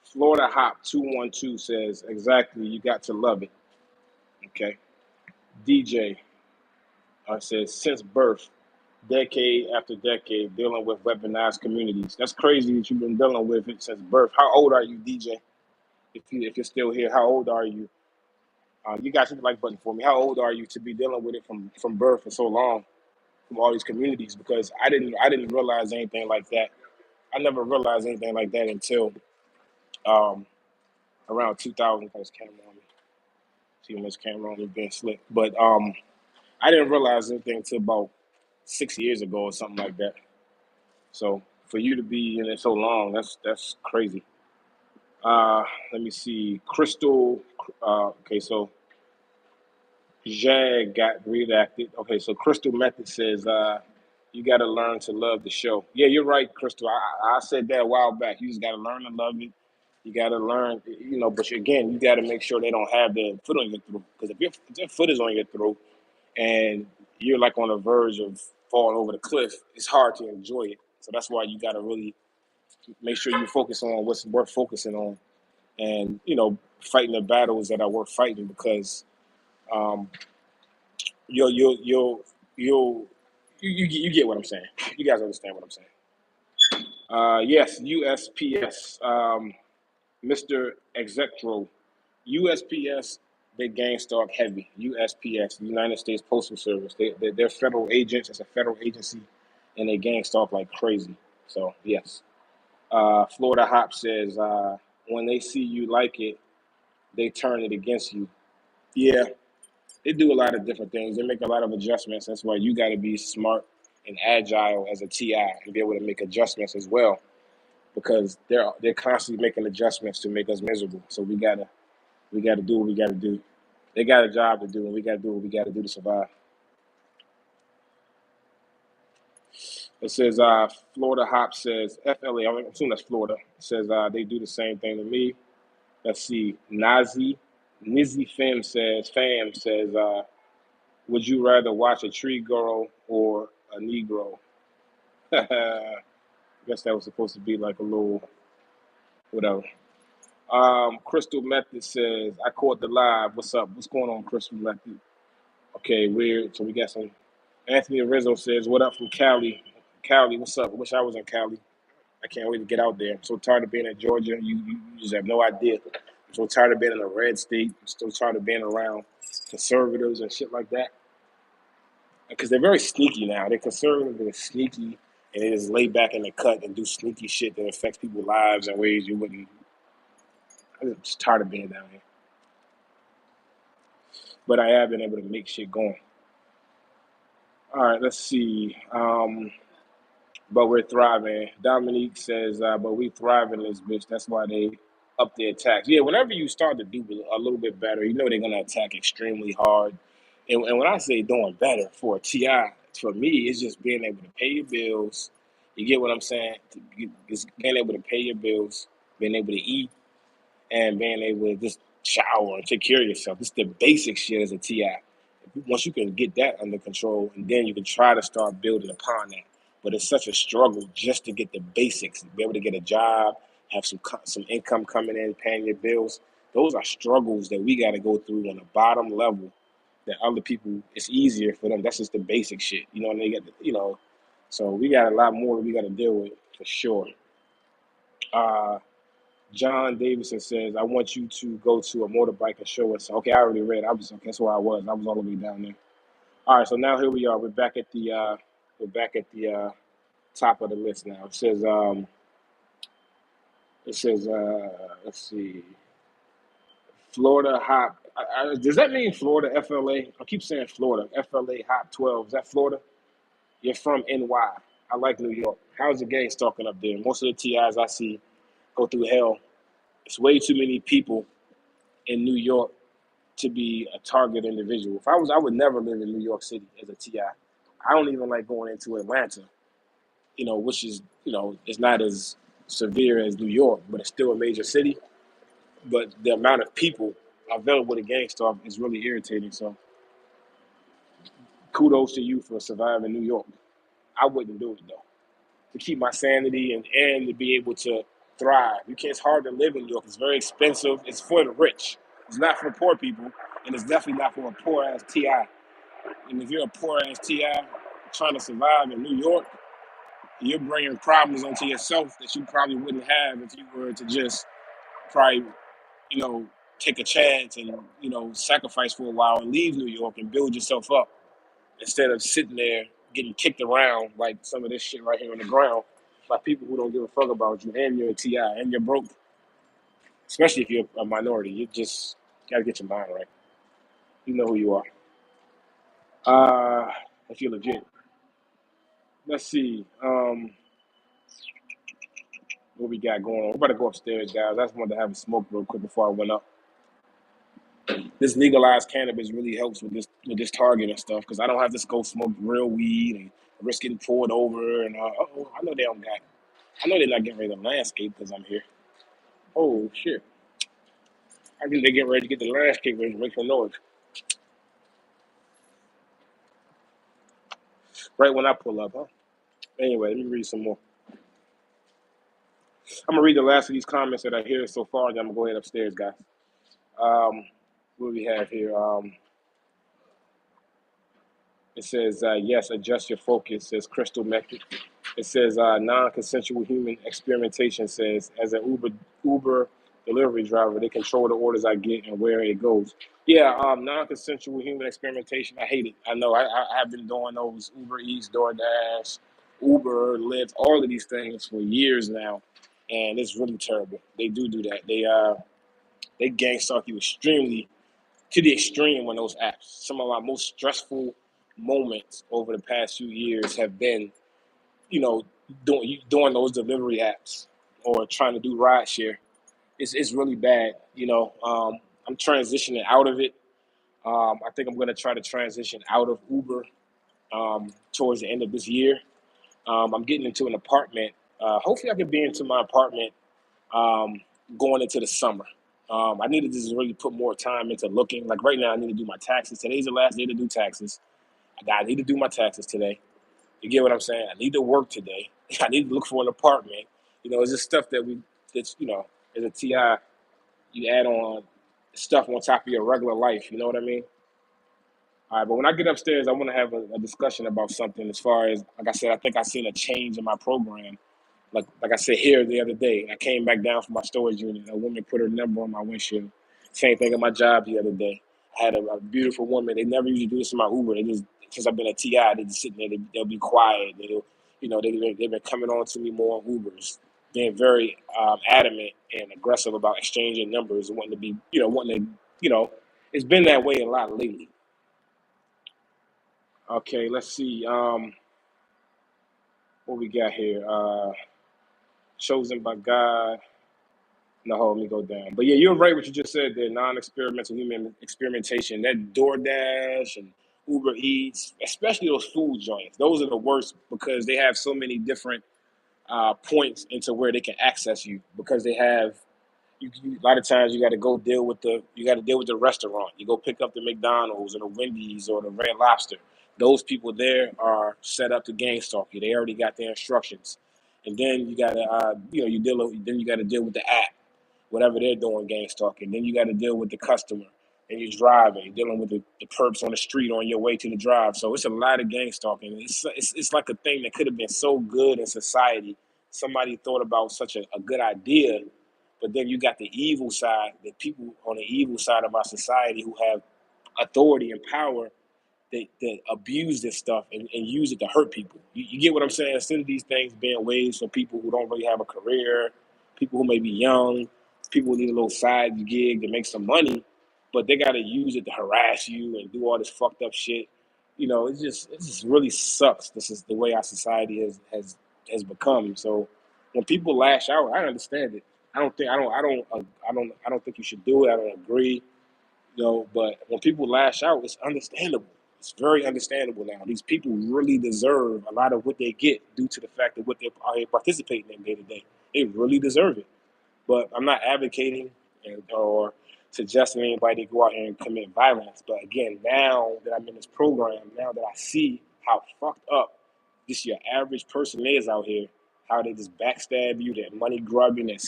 Florida Hop 212 says exactly. You got to love it. Okay. DJ says since birth, decade after decade, dealing with weaponized communities. That's crazy that you've been dealing with it since birth. How old are you, DJ? If you're still here, how old are you? You guys hit the like button for me. How old are you to be dealing with it from birth for so long, from all these communities? Because I didn't realize anything like that. I never realized anything like that until um, around 2000. This camera on me. See when this camera on me being slick. But I didn't realize anything until about 6 years ago or something like that. So for you to be in it so long, that's crazy. Let me see. Crystal. Okay, so Jag got redacted. Okay, so Crystal Method says, you got to learn to love the show. Yeah, you're right, Crystal. I said that a while back. You just got to learn to love it. You got to learn, but again, you got to make sure they don't have their foot on your throat. Because if their foot is on your throat and you're like on the verge of falling over the cliff, it's hard to enjoy it. So that's why you got to really make sure you focus on what's worth focusing on and, fighting the battles that are worth fighting because um, you'll you'll you'll you'll you get what I'm saying. You guys understand what I'm saying. Yes, USPS, Mr. Exectro, USPS. They gang stalk heavy. USPS, the United States Postal Service. They're federal agents. It's a federal agency, and they gang stalk like crazy. So yes. Florida Hop says when they see you like it, they turn it against you. Yeah, they do a lot of different things. They make a lot of adjustments. That's why you got to be smart and agile as a TI and be able to make adjustments as well because they're constantly making adjustments to make us miserable. So we gotta do what we gotta do. They got a job to do, and we gotta do what we gotta do to survive. It says Florida Hop says FLA. I'm assuming that's Florida. It says they do the same thing to me. Let's see. Nizzy Fam says would you rather watch a tree grow or a Negro? I guess that was supposed to be like a little whatever. Crystal Method says, I caught the live. What's up? What's going on, Crystal Method? Okay, weird. So we got some. Anthony Rizzo says, what up from Cali? Cali, what's up? I wish I was in Cali. I can't wait to get out there. I'm so tired of being in Georgia. You just have no idea. so tired of being in a red state. I'm so tired of being around conservatives and shit like that. Because they're very sneaky now. They're conservative, they're sneaky, and they just lay back in the cut and do sneaky shit that affects people's lives in ways you wouldn't. I'm just tired of being down here. But I have been able to make shit going. All right, let's see. But we're thriving. Dominique says, but we thrive in this bitch. That's why they up their attacks. Yeah, whenever you start to do a little bit better, you know they're going to attack extremely hard. And when I say doing better for a TI, for me, it's just being able to pay your bills. You get what I'm saying? It's being able to pay your bills, being able to eat, and being able to just shower and take care of yourself. It's the basic shit as a TI. Once you can get that under control, and then you can try to start building upon that. But it's such a struggle just to get the basics, be able to get a job, have some income coming in, paying your bills. Those are struggles that we got to go through on the bottom level. That other people, it's easier for them. That's just the basic shit, you know. And they get, so we got a lot more that we got to deal with for sure. John Davidson says, "I want you to go to a motorbike and show us." Okay, I already read. Okay, that's where I was. I was all the way down there. All right, so now here we are. We're back at the top of the list now. It says, let's see, Florida Hop. Does that mean Florida FLA? I keep saying Florida FLA Hop 12. Is that Florida? You're from NY. I like New York. How's the gang stalking up there? Most of the TIs I see go through hell. It's way too many people in New York to be a target individual. If I was, I would never live in New York City as a TI. I don't even like going into Atlanta, which is, it's not as severe as New York, but it's still a major city. But the amount of people available to gang stalk is really irritating. So kudos to you for surviving New York. I wouldn't do it though. To keep my sanity and to be able to thrive. It's hard to live in New York. It's very expensive. It's for the rich. It's not for poor people, and it's definitely not for a poor ass TI. And if you're a poor ass TI trying to survive in New York, you're bringing problems onto yourself that you probably wouldn't have if you were to just probably, you know, take a chance and, sacrifice for a while and leave New York and build yourself up instead of sitting there getting kicked around like some of this shit right here on the ground by people who don't give a fuck about you and you're a TI and you're broke. Especially if you're a minority. You just gotta get your mind right. You know who you are. If you're legit. Let's see. What we got going on? We're about to go upstairs, guys. I just wanted to have a smoke real quick before I went up. This legalized cannabis really helps with this target and stuff because I don't have to go smoke real weed and risk getting pulled over and I know they don't got. I know they're not getting ready to landscape because I'm here. Oh shit! I think they're getting ready to get the landscape ready to make some noise right when I pull up, huh? Anyway, let me read some more. I'm gonna read the last of these comments that I hear so far, and then I'm gonna go ahead upstairs, guys. What do we have here? It says, yes, adjust your focus, says Crystal Method. It says, non-consensual human experimentation says, as an Uber delivery driver, they control the orders I get and where it goes. Yeah, non-consensual human experimentation, I hate it. I know, I have been doing those Uber Eats, DoorDash, Uber, Lyft, all of these things for years now, and it's really terrible. They do that. They gang stalk you extremely to the extreme on those apps. Some of my most stressful moments over the past few years have been, you know, doing those delivery apps or trying to do ride share. It's really bad. I'm transitioning out of it. I think I'm gonna try to transition out of Uber towards the end of this year. I'm getting into an apartment. Hopefully, I can be into my apartment um, going into the summer. I need to just really put more time into looking. Like right now, I need to do my taxes. Today's the last day to do taxes. I need to do my taxes today. You get what I'm saying? I need to work today. I need to look for an apartment. It's just stuff that's, as a TI, you add on stuff on top of your regular life. You know what I mean? All right, but when I get upstairs, I want to have a discussion about something as far as, like I said, I think I seen a change in my program like I said here the other day, I came back down from my storage unit. A woman put her number on my windshield. Same thing at my job the other day. I had a beautiful woman. They never usually do this in my Uber. They just since I've been at TI, they just sitting there. They'll be quiet. They've been coming on to me more on Ubers, being very adamant and aggressive about exchanging numbers, wanting to be, wanting to, it's been that way a lot lately. Okay, let's see. What we got here? Chosen by God. No, let me go down. But yeah, you're right what you just said there. Non-experimental human experimentation. That DoorDash and Uber Eats, especially those food joints, those are the worst because they have so many different points into where they can access you because they have a lot of times you got to go deal with the restaurant. You go pick up the McDonald's or the Wendy's or the Red Lobster. Those people there are set up to gang stalk you. They already got their instructions, and then you got to then you got to deal with the app, whatever they're doing, gang stalking. Then you got to deal with the customer, and you're driving, you're dealing with the perps on the street on your way to the drive. So it's a lot of gang stalking. It's like a thing that could have been so good in society. Somebody thought about such a good idea, but then you got the evil side, the people on the evil side of our society who have authority and power that abuse this stuff and use it to hurt people. You get what I'm saying? Instead of these things being ways for people who don't really have a career, people who may be young, people who need a little side gig to make some money, but they got to use it to harass you and do all this fucked up shit. It just really sucks. This is the way our society has become. So when people lash out, I understand it. I don't think you should do it. I don't agree. But when people lash out, it's understandable. It's very understandable now. These people really deserve a lot of what they get due to the fact that what they're participating in day to day. They really deserve it. But I'm not advocating or suggesting anybody to go out here and commit violence. But again, now that I'm in this program, now that I see how fucked up just your average person is out here, how they just backstab you, that money grubbing, that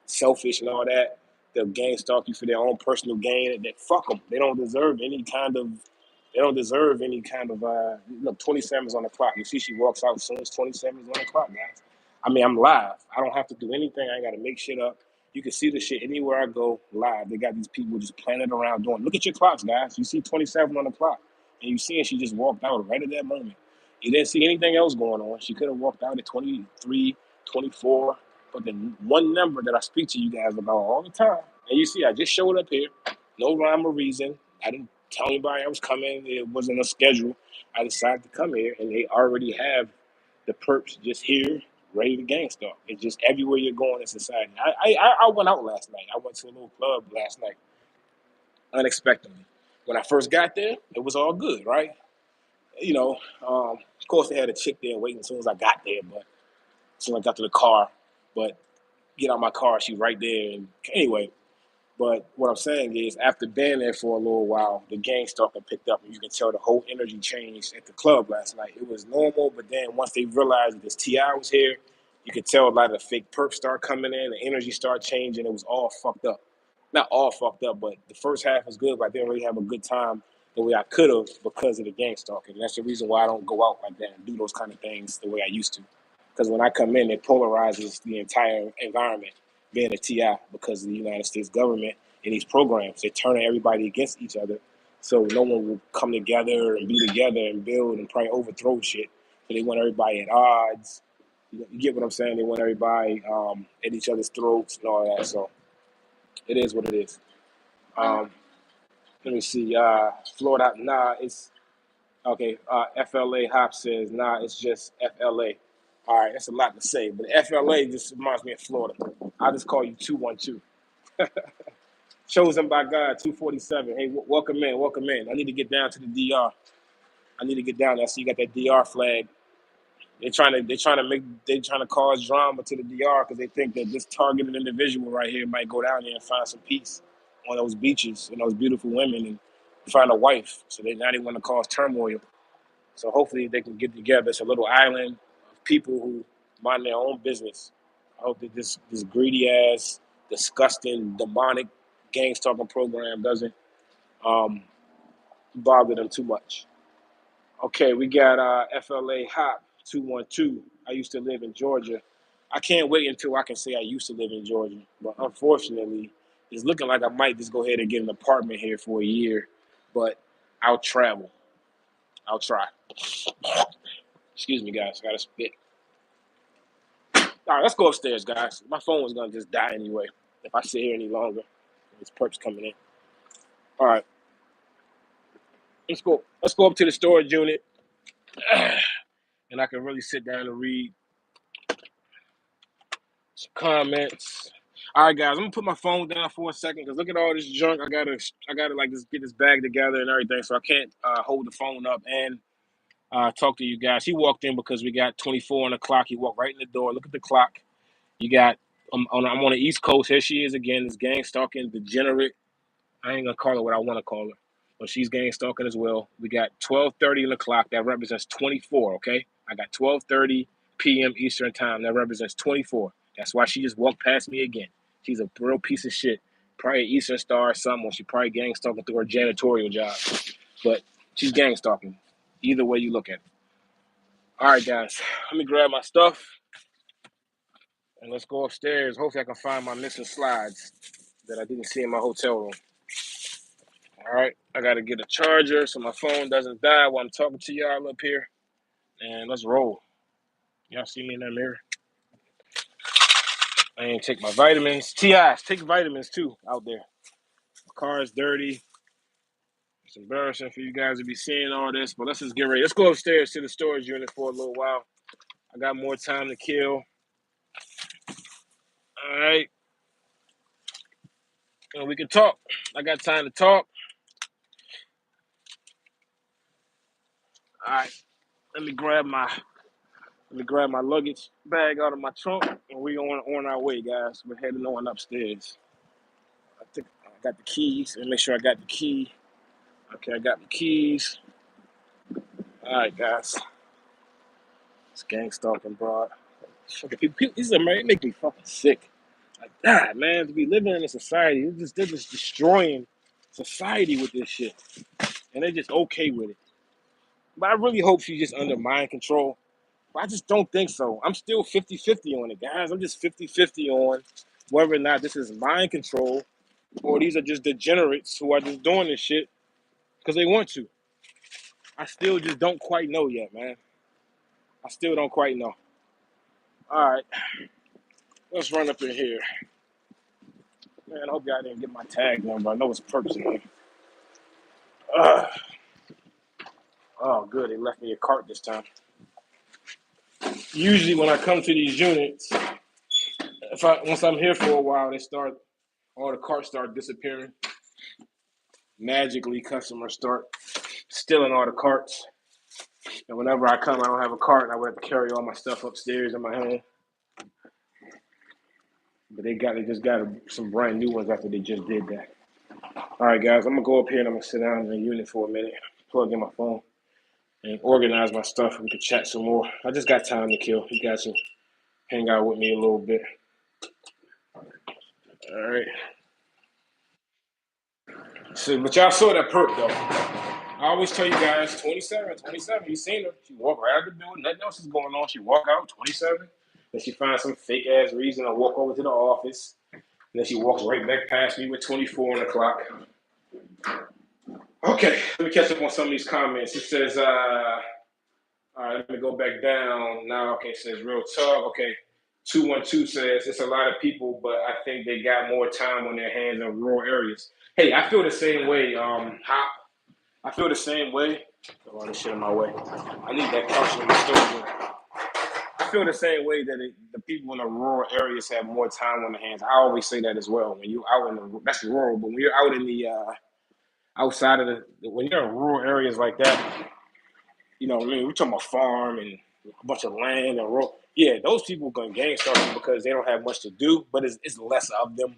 selfish and all that. They'll gang stalk you for their own personal gain. That fuck them. They don't deserve any kind of. They don't deserve any kind of. Look, 27 is on the clock. You see, she walks out as soon as 27 is on the clock, guys. I mean, I'm live. I don't have to do anything. I ain't got to make shit up. You can see the shit anywhere I go live. They got these people just planning around doing. Look at your clocks, guys. You see 27 on the clock, and you see she just walked out right at that moment. You didn't see anything else going on. She could have walked out at 23, 24. But the one number that I speak to you guys about all the time, and you see, I just showed up here, no rhyme or reason. I didn't tell anybody I was coming. It wasn't a schedule. I decided to come here, and they already have the perps just here, ready to gang stalk. It's just everywhere you're going in society. I went out last night. I went to a little club last night, unexpectedly. When I first got there, it was all good, right? Of course, they had a chick there waiting as soon as I got there, but as soon as I got to the car, but get out my car, she right there. And anyway, but what I'm saying is, after being there for a little while, the gang stalking picked up, and you can tell the whole energy changed at the club last night. It was normal, but then once they realized that this Ti was here, you could tell a lot of the fake perps start coming in, the energy started changing. It was all fucked up. Not all fucked up, but the first half was good, but I didn't really have a good time the way I could have because of the gang stalking. And that's the reason why I don't go out like that and do those kind of things the way I used to. Because when I come in, it polarizes the entire environment, being a TI, because of the United States government and these programs. They're turning everybody against each other. So no one will come together and be together and build and probably overthrow shit. So they want everybody at odds. You get what I'm saying? They want everybody at each other's throats and all that. So it is what it is. Um, Let me see. Florida, nah, it's okay. FLA Hop says, nah, it's just FLA. All right, that's a lot to say, but FLA just reminds me of Florida. I'll just call you 212. Chosen by God, 247. Hey, welcome in, welcome in. I need to get down to the DR. I need to get down there. So you got that DR flag. They're trying to cause drama to the DR because they think that this targeted individual right here might go down there and find some peace on those beaches and those beautiful women and find a wife. So now they want to cause turmoil. So hopefully they can get together. It's a little island of people who mind their own business. I hope that this greedy ass, disgusting, demonic gang stalking program doesn't bother them too much. Okay, we got FLA Hop 212. I used to live in Georgia. I can't wait until I can say I used to live in Georgia. But unfortunately, it's looking like I might just go ahead and get an apartment here for a year. But I'll travel. I'll try. Excuse me, guys. I gotta spit. All right, let's go upstairs, guys. My phone was gonna just die anyway if I sit here any longer. This perk's coming in. All right, let's go. Let's go up to the storage unit, and I can really sit down and read some comments. All right, guys, I'm gonna put my phone down for a second because look at all this junk. I gotta like just get this bag together and everything, so I can't hold the phone up and talk to you guys. He walked in because we got 24 on the clock. He walked right in the door. Look at the clock. You got I'm on the East Coast. Here she is again. This gang stalking degenerate. I ain't gonna call her what I want to call her, but she's gang stalking as well. We got 12:30 on the clock. That represents 24. Okay, I got 12:30 p.m. Eastern time. That represents 24. That's why she just walked past me again. She's a real piece of shit. Probably an Eastern Star or something. Or she probably gang stalking through her janitorial job, but she's gang stalking. Either way you look at it. All right, guys. Let me grab my stuff and let's go upstairs. Hopefully, I can find my missing slides that I didn't see in my hotel room. All right, I got to get a charger so my phone doesn't die while I'm talking to y'all up here. And let's roll. Y'all see me in that mirror? I ain't take my vitamins. TIs, take vitamins too out there. My car is dirty. It's embarrassing for you guys to be seeing all this, but let's just get ready. Let's go upstairs to the storage unit for a little while. I got more time to kill. All right. And we can talk. I got time to talk. All right. Let me grab my luggage bag out of my trunk, and we on our way, guys. We're heading on upstairs. I think I got the keys. And make sure I got the key. Okay, I got the keys. All right, guys. It's gang stalking, bro. Fucking people, these are, man, it make me fucking sick. Like, God, man, to be living in a society, they're just destroying society with this shit, and they're just okay with it. But I really hope she's just under mind control. But I just don't think so. I'm still 50-50 on it, guys. I'm just 50-50 on whether or not this is mind control or these are just degenerates who are just doing this shit because they want to. I still just don't quite know yet, man. I still don't quite know. All right, let's run up in here. Man, I hope y'all didn't get my tag number. I know it's perks in here. Oh, good. They left me a cart this time. Usually when I come to these units, once I'm here for a while, all the carts start disappearing. Magically, customers start stealing all the carts. And whenever I come, I don't have a cart, and I would have to carry all my stuff upstairs in my hand. But they just got some brand new ones after they just did that. All right, guys, I'm gonna go up here and I'm gonna sit down in the unit for a minute, plug in my phone, and organize my stuff. We can chat some more. I just got time to kill. You guys can hang out with me a little bit. All right. So, but y'all saw that perk though. I always tell you guys, 27. You seen her. She walk right out the door. Nothing else is going on. She walk out, 27. Then she finds some fake ass reason to walk over to the office. And then she walks right back past me with 24 on the clock. Okay, let me catch up on some of these comments. It says, all right, let me go back down. Now, okay, it says real talk. Okay, 212 says it's a lot of people, but I think they got more time on their hands in rural areas. Hey, I feel the same way. I feel the same way. All this shit in my way. I need that couch in the store. I feel the same way that the people in the rural areas have more time on their hands. I always say that as well. When you're out in that's rural, but when you're out in the outside of when you're in rural areas like that, you know, I mean, we're talking about farm and a bunch of land and rural. Yeah, those people going gang stalking because they don't have much to do, but it's less of them.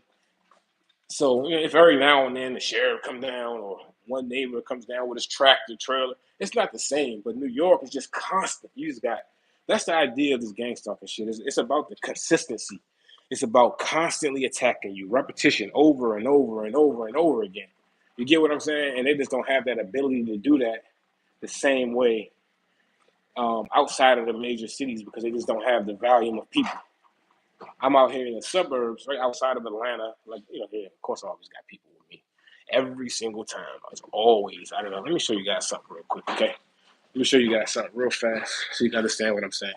So if every now and then the sheriff comes down or one neighbor comes down with his tractor trailer, it's not the same. But New York is just constant. You just got that's the idea of this gang stalking shit. It's about the consistency. It's about constantly attacking you, repetition over and over and over and over again. You get what I'm saying? And they just don't have that ability to do that the same way outside of the major cities because they just don't have the volume of people. I'm out here in the suburbs, right outside of Atlanta. Like, here, of course, I always got people with me. Every single time. It's always, I don't know. Let me show you guys something real quick, okay? Let me show you guys something real fast so you can understand what I'm saying.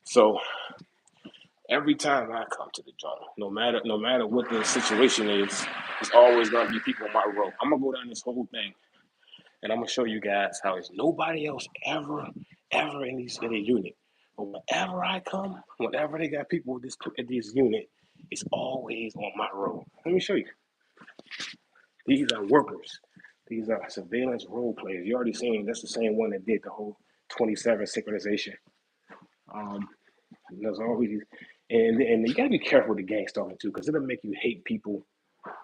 So every time I come to the joint, no matter what the situation is, it's always gonna be people on my road. I'm gonna go down this whole thing and I'm gonna show you guys how it's nobody else ever in the unit. But whenever I come, whenever they got people at this unit, it's always on my road. Let me show you. These are workers. These are surveillance role players. You already seen that's the same one that did the whole 27 synchronization. Um, there's always and you gotta be careful with the gang stalking too, because it'll make you hate people.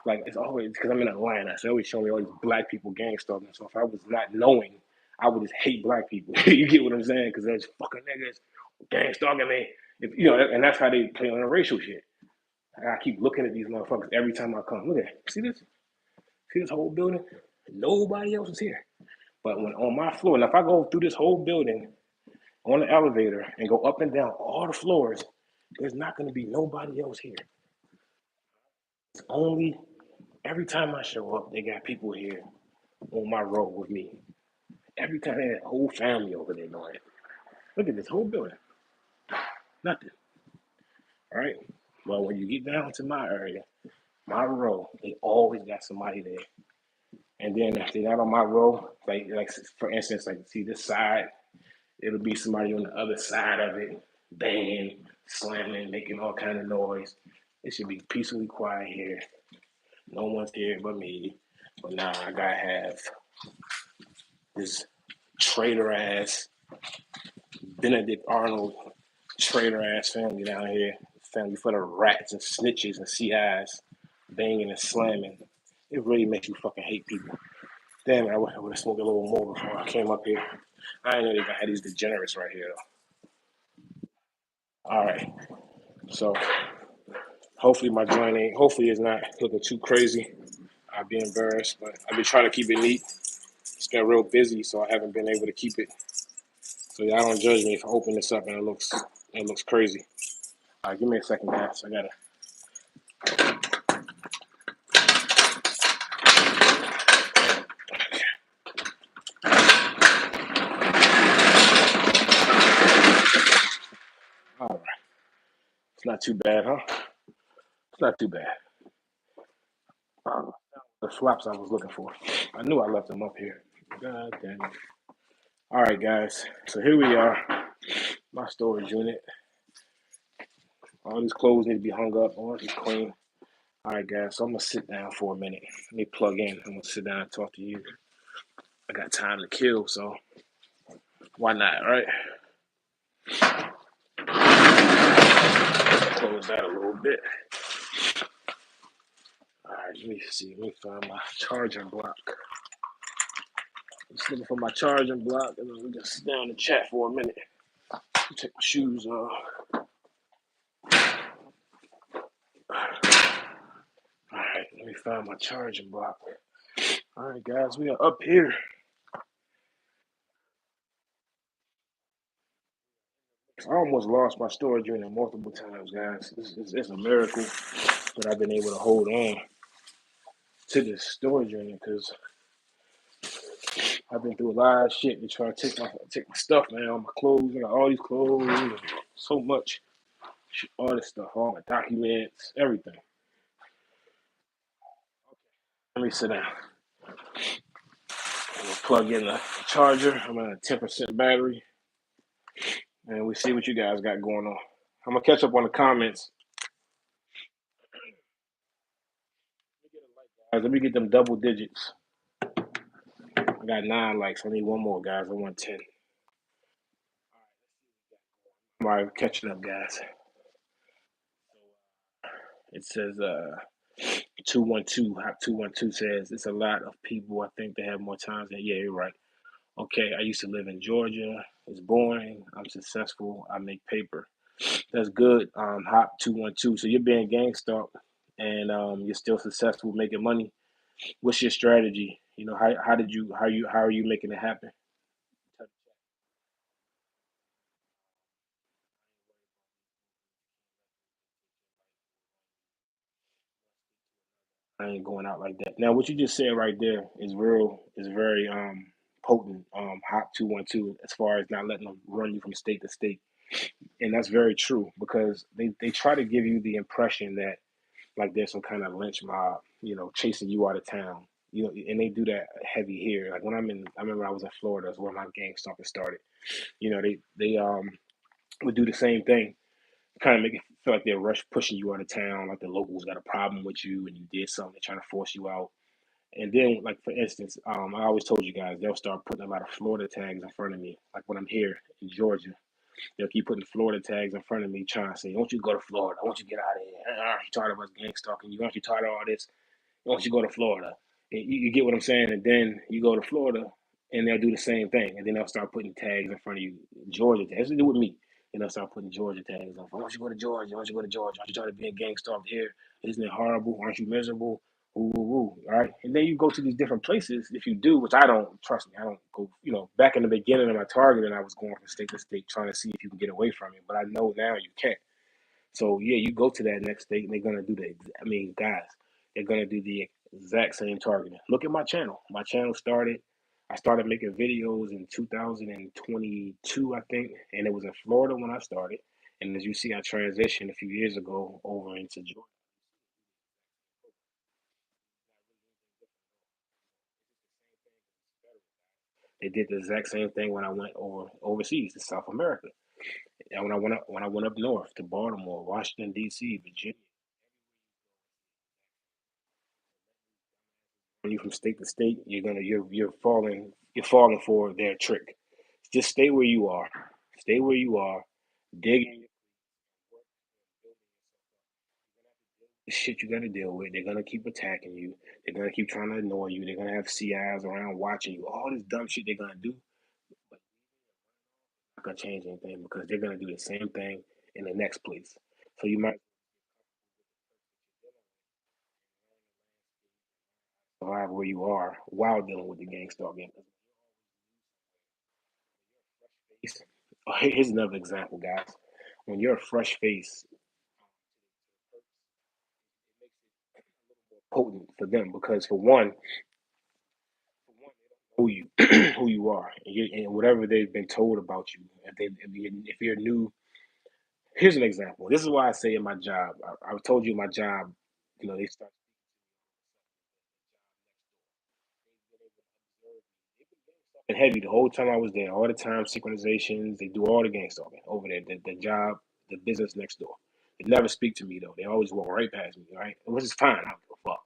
Like it's always because I'm in Atlanta, so they always show me all these black people gang stalking. So if I was not knowing, I would just hate black people. You get what I'm saying? Because there's fucking niggas gang stalking me. And that's how they play on the racial shit. I keep looking at these motherfuckers every time I come. Look at it. See this? See this whole building? Nobody else is here. But when on my floor, and if I go through this whole building on the elevator and go up and down all the floors, there's not going to be nobody else here. It's only every time I show up, they got people here on my road with me. Every time they had a whole family over there doing it. Look at this whole building. Nothing. All right. Well, when you get down to my area, my row, they always got somebody there. And then if they're not on my row, like for instance, like see this side, it'll be somebody on the other side of it, banging, slamming, making all kind of noise. It should be peacefully quiet here. No one's here but me. But now I gotta have this traitor ass Benedict Arnold traitor ass family down here. Family full of rats and snitches and CIs, banging and slamming. It really makes you fucking hate people. Damn it, I would have smoked a little more before I came up here. I didn't know they had these degenerates right here though. Alright. So hopefully my joint hopefully it's not looking too crazy. I'd be embarrassed, but I've been trying to keep it neat. It's been real busy, so I haven't been able to keep it. So y'all don't judge me if I open this up and it looks crazy. All right, give me a second, guys. I gotta. All right, it's not too bad, huh? It's not too bad. The flaps I was looking for. I knew I left them up here. God damn it. All right, guys. So here we are. My storage unit. All these clothes need to be hung up. All this clean. All right, guys. So I'm gonna sit down for a minute. Let me plug in. I'm gonna sit down and talk to you. I got time to kill, so why not, right? Close that a little bit. All right, let me see. Let me find my charging block. Just looking for my charging block, and then we can sit down and chat for a minute. Take my shoes off. All right, let me find my charging block. All right, guys, we are up here. I almost lost my storage unit multiple times, guys. It's a miracle that I've been able to hold on to this storage unit because I've been through a lot of shit to try to take my stuff, man. All my clothes, I got all these clothes, so much, all this stuff, all my documents, everything. Let me sit down. I'm gonna plug in the charger. I'm at a 10% battery, and we see what you guys got going on. I'm gonna catch up on the comments. Guys, let me get them double digits. I got 9 likes. I need one more, guys. I want 10. All right, catching up, guys. It says 212. 212 says it's a lot of people. I think they have more times than. Yeah, you're right. Okay, I used to live in Georgia. It's boring. I'm successful. I make paper. That's good. Hop 212. So you're being gang stalked, and you're still successful making money. What's your strategy? How are you making it happen? I ain't going out like that. Now, what you just said right there is very potent. Hop 212 as far as not letting them run you from state to state, and that's very true because they try to give you the impression that like there's some kind of lynch mob, chasing you out of town. And they do that heavy here. Like I remember I was in Florida, that's where my gang stalking started. They would do the same thing, kind of make it feel like they're rush pushing you out of town, like the locals got a problem with you and you did something, they're trying to force you out. And then, like for instance, I always told you guys they'll start putting a lot of Florida tags in front of me. Like when I'm here in Georgia, they'll keep putting Florida tags in front of me, trying to say, "Don't you go to Florida? I want you to get out of here. You tired of us gang stalking you? Aren't you tired of all this? Once you go to Florida, you get what I'm saying, and then you go to Florida, and they'll do the same thing, and then they'll start putting tags in front of you, Georgia tags. They do with me, and they'll start putting Georgia tags on. Why don't you go to Georgia? Why don't you go to Georgia? Aren't you trying to be a gangster up here? Isn't it horrible? Aren't you miserable? Ooh, ooh, ooh. All right, and then you go to these different places. If you do, which I don't, trust me, I don't go. Back in the beginning of my targeting, I was going from state to state trying to see if you can get away from it, but I know now you can't. So yeah, you go to that next state and they're gonna do the. I mean, guys, they're gonna do the exact same targeting. Look at my channel. My channel started. I started making videos in 2022, I think, and it was in Florida when I started. And as you see, I transitioned a few years ago over into Georgia. They did the exact same thing when I went overseas to South America, and when I went up north to Baltimore, Washington D.C., Virginia. When you from state to state, you're falling for their trick. Just stay where you are. Stay where you are. Dig in the shit you gotta deal with. They're gonna keep attacking you. They're gonna keep trying to annoy you. They're gonna have CIs around watching you. All this dumb shit they're gonna do, but not gonna change anything because they're gonna do the same thing in the next place. So you might survive where you are while dealing with the gang stalking. Here's another example, guys. When you're a fresh face, potent for them because for one, who you who you are and whatever they've been told about you. If you're new, here's an example. This is why I say in my job. I told you my job. They start and heavy the whole time I was there. All the time synchronizations. They do all the gang stalking over there. The job, the business next door. They never speak to me though. They always walk right past me. Right, which is fine. I don't give a fuck.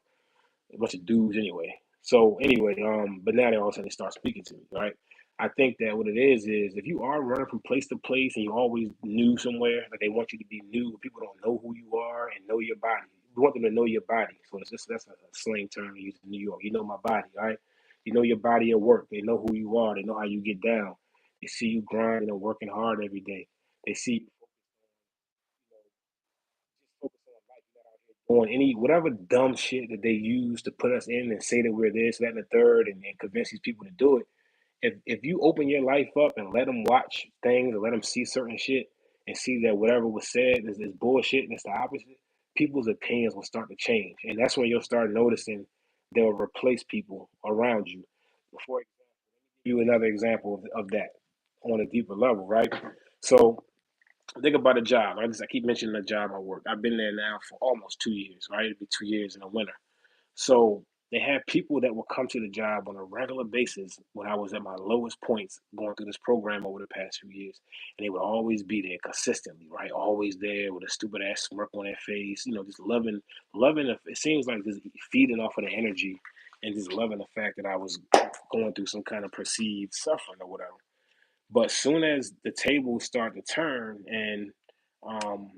A bunch of dudes anyway. So anyway, but now they all of a sudden start speaking to me, right? I think that what it is if you are running from place to place and you always new somewhere, like they want you to be new, people don't know who you are and know your body. You want them to know your body. So that's a slang term we use in New York. You know my body, right? You know your body at work. They know who you are. They know how you get down. They see you grinding and working hard every day. They see on any whatever dumb shit that they use to put us in and say that we're this, that, and the third, and convince these people to do it. If you open your life up and let them watch things and let them see certain shit and see that whatever was said is bullshit and it's the opposite, people's opinions will start to change, and that's when you'll start noticing they'll replace people around you. Before you another example of that on a deeper level, right? So think about a job. I keep mentioning the job I work. I've been there now for almost 2 years, right? It'll be 2 years in the winter. So they had people that would come to the job on a regular basis when I was at my lowest points going through this program over the past few years. And they would always be there consistently, right? Always there with a stupid ass smirk on their face, just loving it seems like just feeding off of the energy and just loving the fact that I was going through some kind of perceived suffering or whatever. But soon as the tables start to turn and um,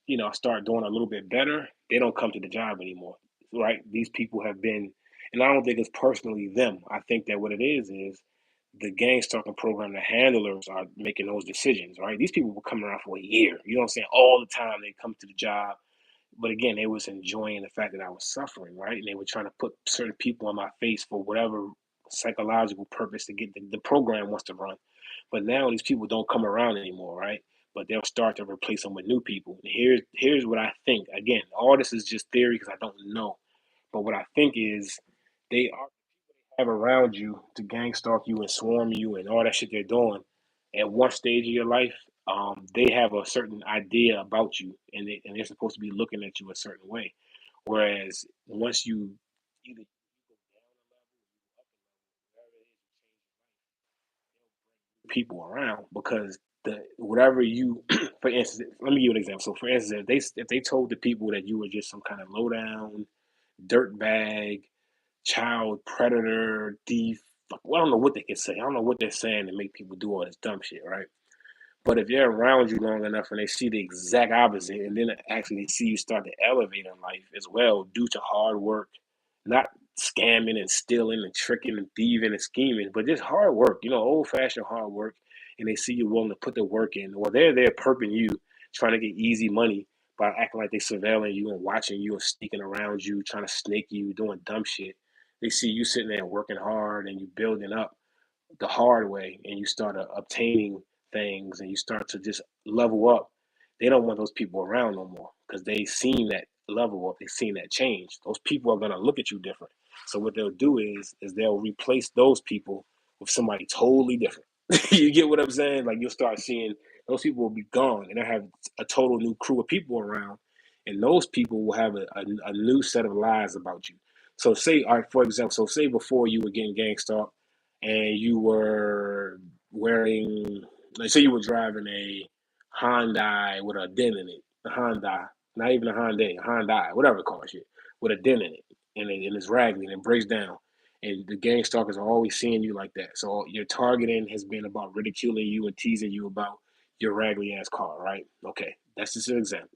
I start doing a little bit better, they don't come to the job anymore. Right? These people have been, and I don't think it's personally them. I think that what it is the gang stalking program, the handlers are making those decisions, right? These people were coming around for a year. You know what I'm saying? All the time they come to the job. But again, they was enjoying the fact that I was suffering, right? And they were trying to put certain people in my face for whatever psychological purpose to get the program wants to run. But now these people don't come around anymore, right? But they'll start to replace them with new people. And here's what I think. Again, all this is just theory because I don't know. But what I think is they are have around you to gang stalk you and swarm you and all that shit they're doing at one stage of your life, they have a certain idea about you, and they're supposed to be looking at you a certain way. Whereas once you either people around, because the whatever you for instance, let me give you an example. So for instance, if they told the people that you were just some kind of low down dirt bag, child predator, thief, well, I don't know what they can say. I don't know what they're saying to make people do all this dumb shit, right? But if they're around you long enough and they see the exact opposite, and then actually they see you start to elevate in life as well due to hard work, not scamming and stealing and tricking and thieving and scheming, but just hard work, old fashioned hard work, and they see you willing to put the work in, or they're there perping you, trying to get easy money by acting like they're surveilling you and watching you and sneaking around you, trying to snake you, doing dumb shit. They see you sitting there working hard and you building up the hard way, and you start obtaining things and you start to just level up, they don't want those people around no more because they've seen that level up, they've seen that change. Those people are going to look at you different. So what they'll do is they'll replace those people with somebody totally different. You get what I'm saying? Like you'll start seeing those people will be gone and they'll have a total new crew of people around. And those people will have a new set of lies about you. So say, all right, for example, so say before you were getting gang stalked and you were wearing, like, say you were driving a Hyundai with a dent in it, a Hyundai, not even a Hyundai, a Hyundai, whatever it calls shit, with a dent in it, and it's raggedy and it breaks down, and the gang stalkers are always seeing you like that. So your targeting has been about ridiculing you and teasing you about your raggedy ass car, right? Okay, that's just an example.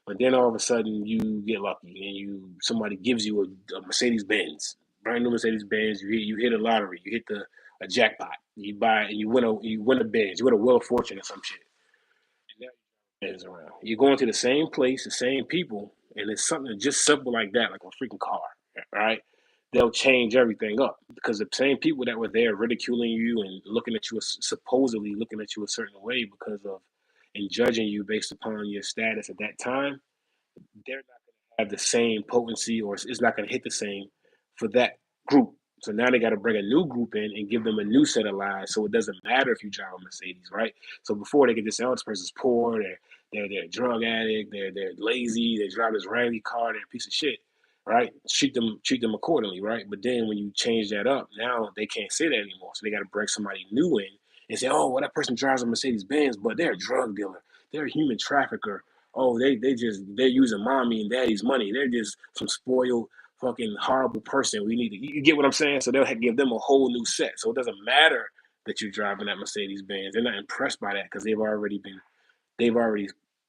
But then all of a sudden you get lucky and somebody gives you a Mercedes Benz, brand new Mercedes Benz. You hit a lottery, you hit a jackpot, you buy and you win a Benz, you win a Wheel of Fortune or some shit. Benz around. You're going to the same place, the same people, and it's something just simple like that, like a freaking car, right? They'll change everything up because the same people that were there ridiculing you and looking at you, supposedly looking at you a certain way because of and judging you based upon your status at that time, they're not going to have the same potency, or it's not going to hit the same for that group. So now they got to bring a new group in and give them a new set of lies. So it doesn't matter if you drive a Mercedes, right? So before they could just say, "Oh, this person's poor, they're a drug addict, they're lazy, they drive this raggedy car, they're a piece of shit," right? Treat them accordingly, right? But then when you change that up, now they can't say that anymore. So they got to bring somebody new in and say, "Oh, well, that person drives a Mercedes Benz, but they're a drug dealer, they're a human trafficker, oh, they're using mommy and daddy's money. They're just some spoiled fucking horrible person. We need to, you get what I'm saying? So they'll give them a whole new set. So it doesn't matter that you're driving that Mercedes Benz. They're not impressed by that because they've already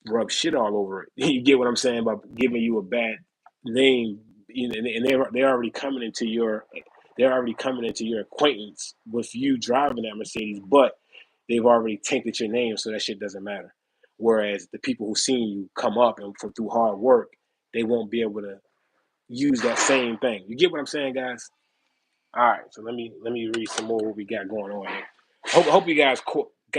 rubbed shit all over it. You get what I'm saying about giving you a bad name, and they're already coming into your acquaintance with you driving that Mercedes, but they've already tainted your name, so that shit doesn't matter. Whereas the people who seen you come up and through hard work, they won't be able to use that same thing. You get what I'm saying, guys? All right, so let me read some more what we got going on here. Hope you guys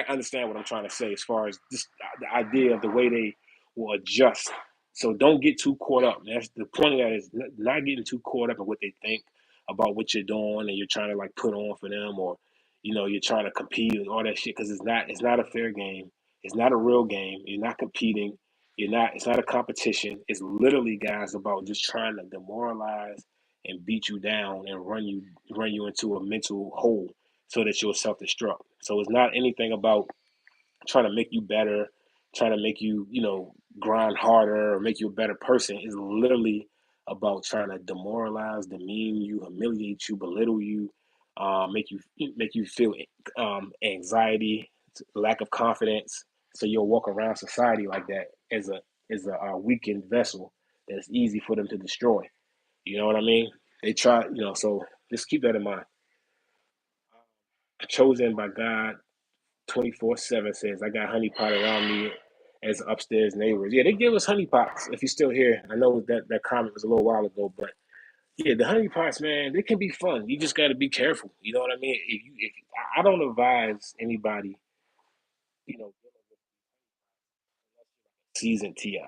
understand what I'm trying to say as far as this the idea of the way they will adjust. So don't get too caught up. That's the point of that is not getting too caught up in what they think about what you're doing and you're trying to like put on for them, or you're trying to compete and all that shit, because it's not a fair game. It's not a real game. You're not competing. It's not a competition. It's literally, guys, about just trying to demoralize and beat you down and run you into a mental hole so that you'll self destruct. So it's not anything about trying to make you better, trying to make you, grind harder or make you a better person. It's literally about trying to demoralize, demean you, humiliate you, belittle you, make you feel anxiety, lack of confidence. So you'll walk around society like that as a weakened vessel that's easy for them to destroy. You know what I mean? They try, so just keep that in mind. Chosen by God 24/7 says, I got honeypot around me as upstairs neighbors. Yeah, they give us honeypots if you're still here. I know that comment was a little while ago, but yeah, the honeypots, man, they can be fun. You just got to be careful. You know what I mean? I don't advise anybody, you know, season Ti.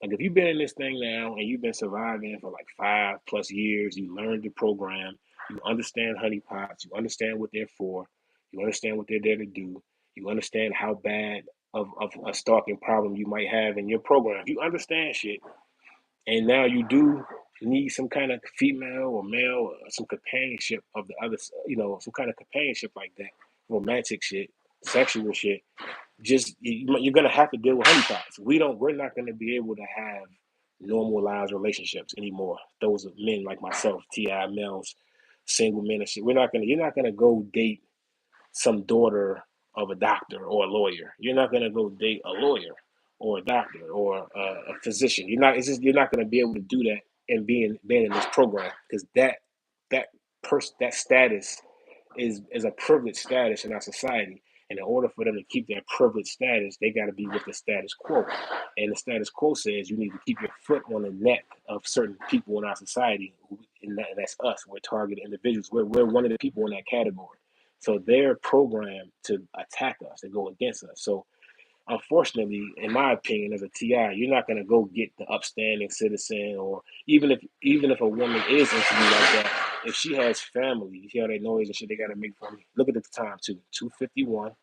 Like if you've been in this thing now and you've been surviving for like 5+ years, you learned the program, you understand honeypots, you understand what they're for, you understand what they're there to do, you understand how bad of a stalking problem you might have in your program. You understand shit, and now you do need some kind of female or male, or some companionship of the other, some kind of companionship like that, romantic shit, sexual shit. Just you're gonna have to deal with honeypots. We're not gonna be able to have normalized relationships anymore. Those of men like myself, Ti males, single men and shit. You're not gonna go date some daughter of a doctor or a lawyer. You're not gonna go date a lawyer or a doctor or a physician. You're not gonna be able to do that and being in this program, because that status is a privileged status in our society. And in order for them to keep that privileged status, they got to be with the status quo. And the status quo says you need to keep your foot on the neck of certain people in our society, and that's us. We're targeted individuals. We're one of the people in that category. So they're programmed to attack us, to go against us. So unfortunately, in my opinion, as a TI, you're not gonna go get the upstanding citizen, or even if a woman is into you like that, if she has family, you hear that noise and shit they gotta make for me. Look at the time too. 2:51,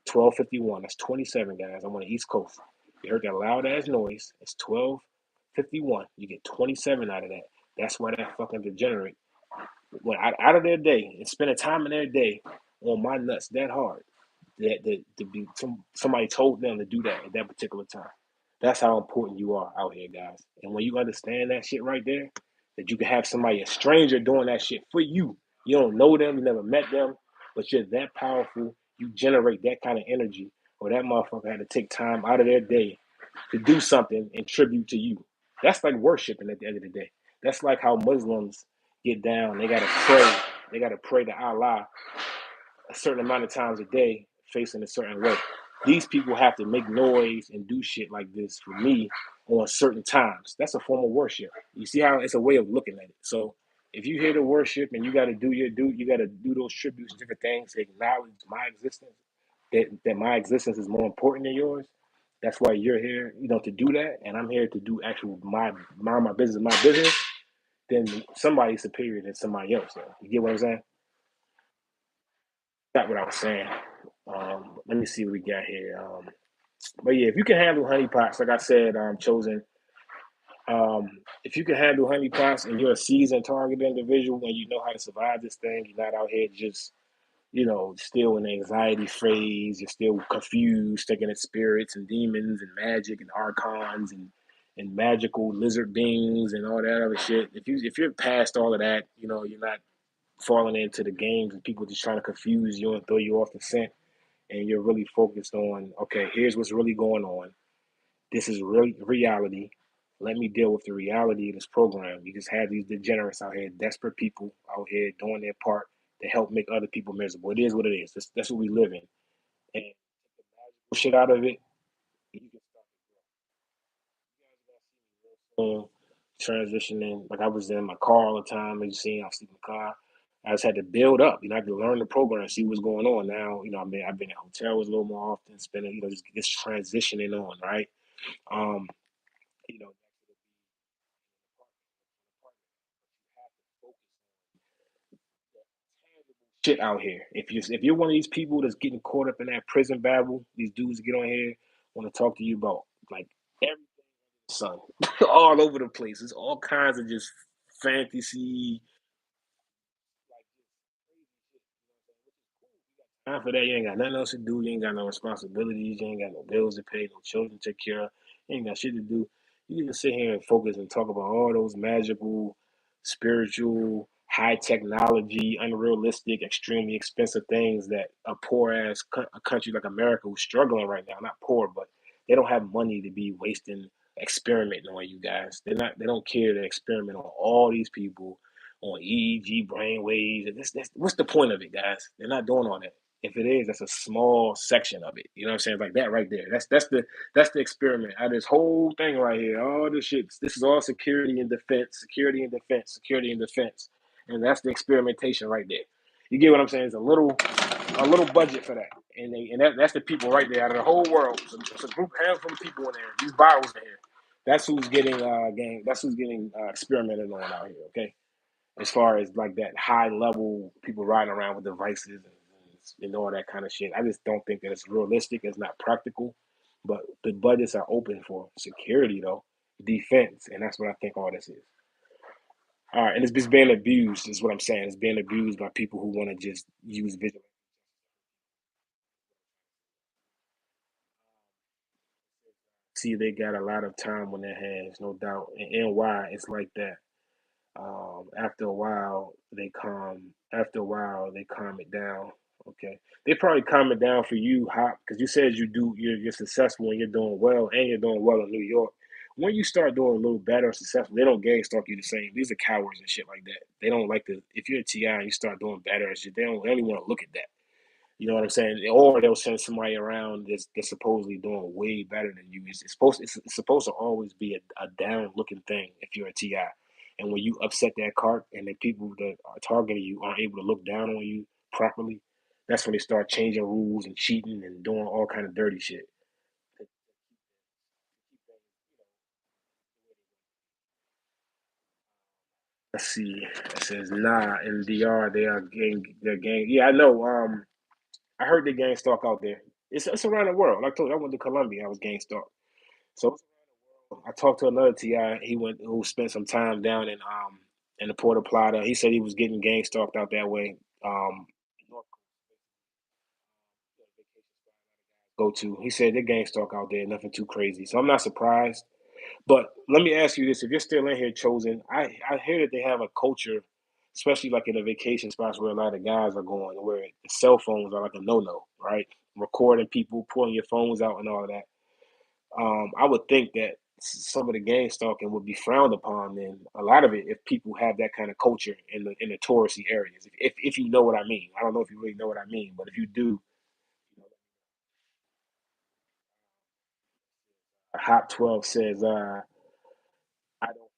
12:51. That's 27 guys. I'm on the East Coast. You heard that loud ass noise. It's 12:51. You get 27 out of that. That's why that fucking degenerate went out of their day and spending time in their day on my nuts that hard, somebody told them to do that at that particular time. That's how important you are out here, guys. And when you understand that shit right there, that you can have somebody, a stranger, doing that shit for you. You don't know them, you never met them, but you're that powerful. You generate that kind of energy, or that motherfucker had to take time out of their day to do something in tribute to you. That's like worshiping at the end of the day. That's like how Muslims get down. They gotta pray. They gotta pray to Allah a certain amount of times a day, facing a certain way. These people have to make noise and do shit like this for me on certain times. That's a form of worship. You see how it's a way of looking at it. So if you here to worship and you got to do you got to do those tributes, different things to acknowledge my existence, that my existence is more important than yours. That's why you're here, to do that, and I'm here to do actual my business, my business. Then somebody's superior than somebody else. Though. You get what I'm saying? Got what I was saying. Let me see what we got here. But yeah, if you can handle honeypots, like I said, chosen. If you can handle honeypots and you're a seasoned target individual and you know how to survive this thing, you're not out here just, still in the anxiety phase. You're still confused, thinking of spirits and demons and magic and archons and magical lizard beings and all that other shit. If you're past all of that, you're not falling into the games and people just trying to confuse you and throw you off the scent, and you're really focused on, okay, here's what's really going on. This is reality. Let me deal with the reality of this program. You just have these degenerates out here, desperate people out here doing their part to help make other people miserable. It is what it is. That's what we live in. And shit out of it, you can transitioning. Like I was in my car all the time, as you seen, I was sleeping in the car. I just had to build up. I had to learn the program, see what's going on. Now, I've been in hotels a little more often, spending, just transitioning on, right? Um, you know, shit out here. If you're one of these people that's getting caught up in that prison babble, these dudes get on here want to talk to you about like every son all over the place. It's all kinds of just fantasy. After that, you ain't got nothing else to do. You ain't got no responsibilities. You ain't got no bills to pay, no children to take care of. You ain't got shit to do. You can sit here and focus and talk about all those magical, spiritual, high technology, unrealistic, extremely expensive things that a poor ass a country like America who's struggling right now. Not poor, but they don't have money to be wasting experimenting on you guys. They don't care to experiment on all these people on EEG brain waves. And what's the point of it, guys? They're not doing all that. If it is, that's a small section of it. You know what I'm saying? Like that right there. That's the experiment. Out of this whole thing right here, all this shit. This is all security and defense, security and defense, security and defense, and that's the experimentation right there. You get what I'm saying? It's a little budget for that, and that's the people right there out of the whole world. It's a group handful of people in there. These bottles in here. That's who's getting game. That's who's getting experimented on out here. Okay, as far as like that high level people riding around with devices and all that kind of shit. I just don't think that it's realistic. It's not practical. But the budgets are open for security though, defense, and that's what I think all this is. All right, and it's just being abused is what I'm saying. It's being abused by people who want to just use visual. See, they got a lot of time on their hands, no doubt. And why it's like that. After a while, they calm. After a while, they calm it down. Okay, they probably calm it down for you, Hop, because you said you're successful and you're doing well, and you're doing well in New York. When you start doing a little better, successful, they don't gang stalk you the same. These are cowards and shit like that. They don't like to. If you're a Ti and you start doing better and shit, they don't even want to look at that. You know what I'm saying? Or they'll send somebody around that's supposedly doing way better than you. It's supposed to always be a down looking thing if you're a Ti. And when you upset that cart and the people that are targeting you aren't able to look down on you properly, that's when they start changing rules and cheating and doing all kind of dirty shit. Let's see. It says nah in DR they're gang. Yeah, I know. I heard they gang stalk out there. It's around the world. Like I told you, I went to Colombia. I was gang stalked. So I talked to another Ti. He went who spent some time down in the Puerto Plata. He said he was getting gang stalked out that way. Go to. He said the gang stalk out there, nothing too crazy. So I'm not surprised. But let me ask you this: if you're still in here, chosen, I hear that they have a culture, especially like in the vacation spots where a lot of guys are going, where the cell phones are like a no-no, right? Recording people, pulling your phones out, and all of that. I would think that some of the gang stalking would be frowned upon. Then a lot of it, if people have that kind of culture in the touristy areas, if you know what I mean. I don't know if you really know what I mean, but if you do, Hop 12 says, I don't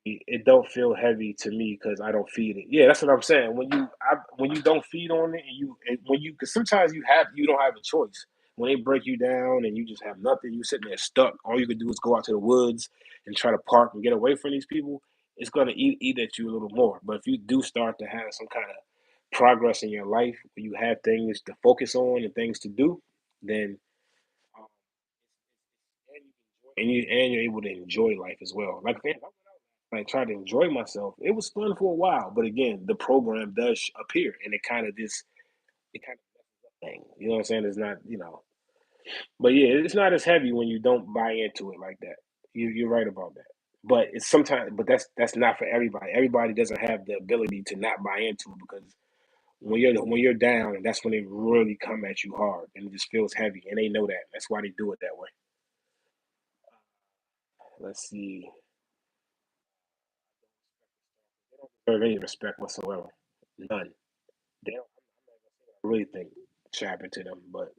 it don't feel heavy to me because I don't feed it. Yeah, that's what I'm saying. When you don't feed on it and when you because sometimes you don't have a choice. When they break you down and you just have nothing, you sitting there stuck. All you can do is go out to the woods and try to park and get away from these people. It's gonna eat at you a little more. But if you do start to have some kind of progress in your life, where you have things to focus on and things to do, then um, and you're able to enjoy life as well. Like try to enjoy myself. It was fun for a while, but again, the program does appear, and it kind of thing. You know what I'm saying? It's not but yeah, it's not as heavy when you don't buy into it like that. You're right about that. But it's sometimes, but that's not for everybody. Everybody doesn't have the ability to not buy into it because when you're down, and that's when they really come at you hard, and it just feels heavy, and they know that. That's why they do it that way. Let's see. They don't deserve any respect whatsoever. None. They don't really think should happen to them, but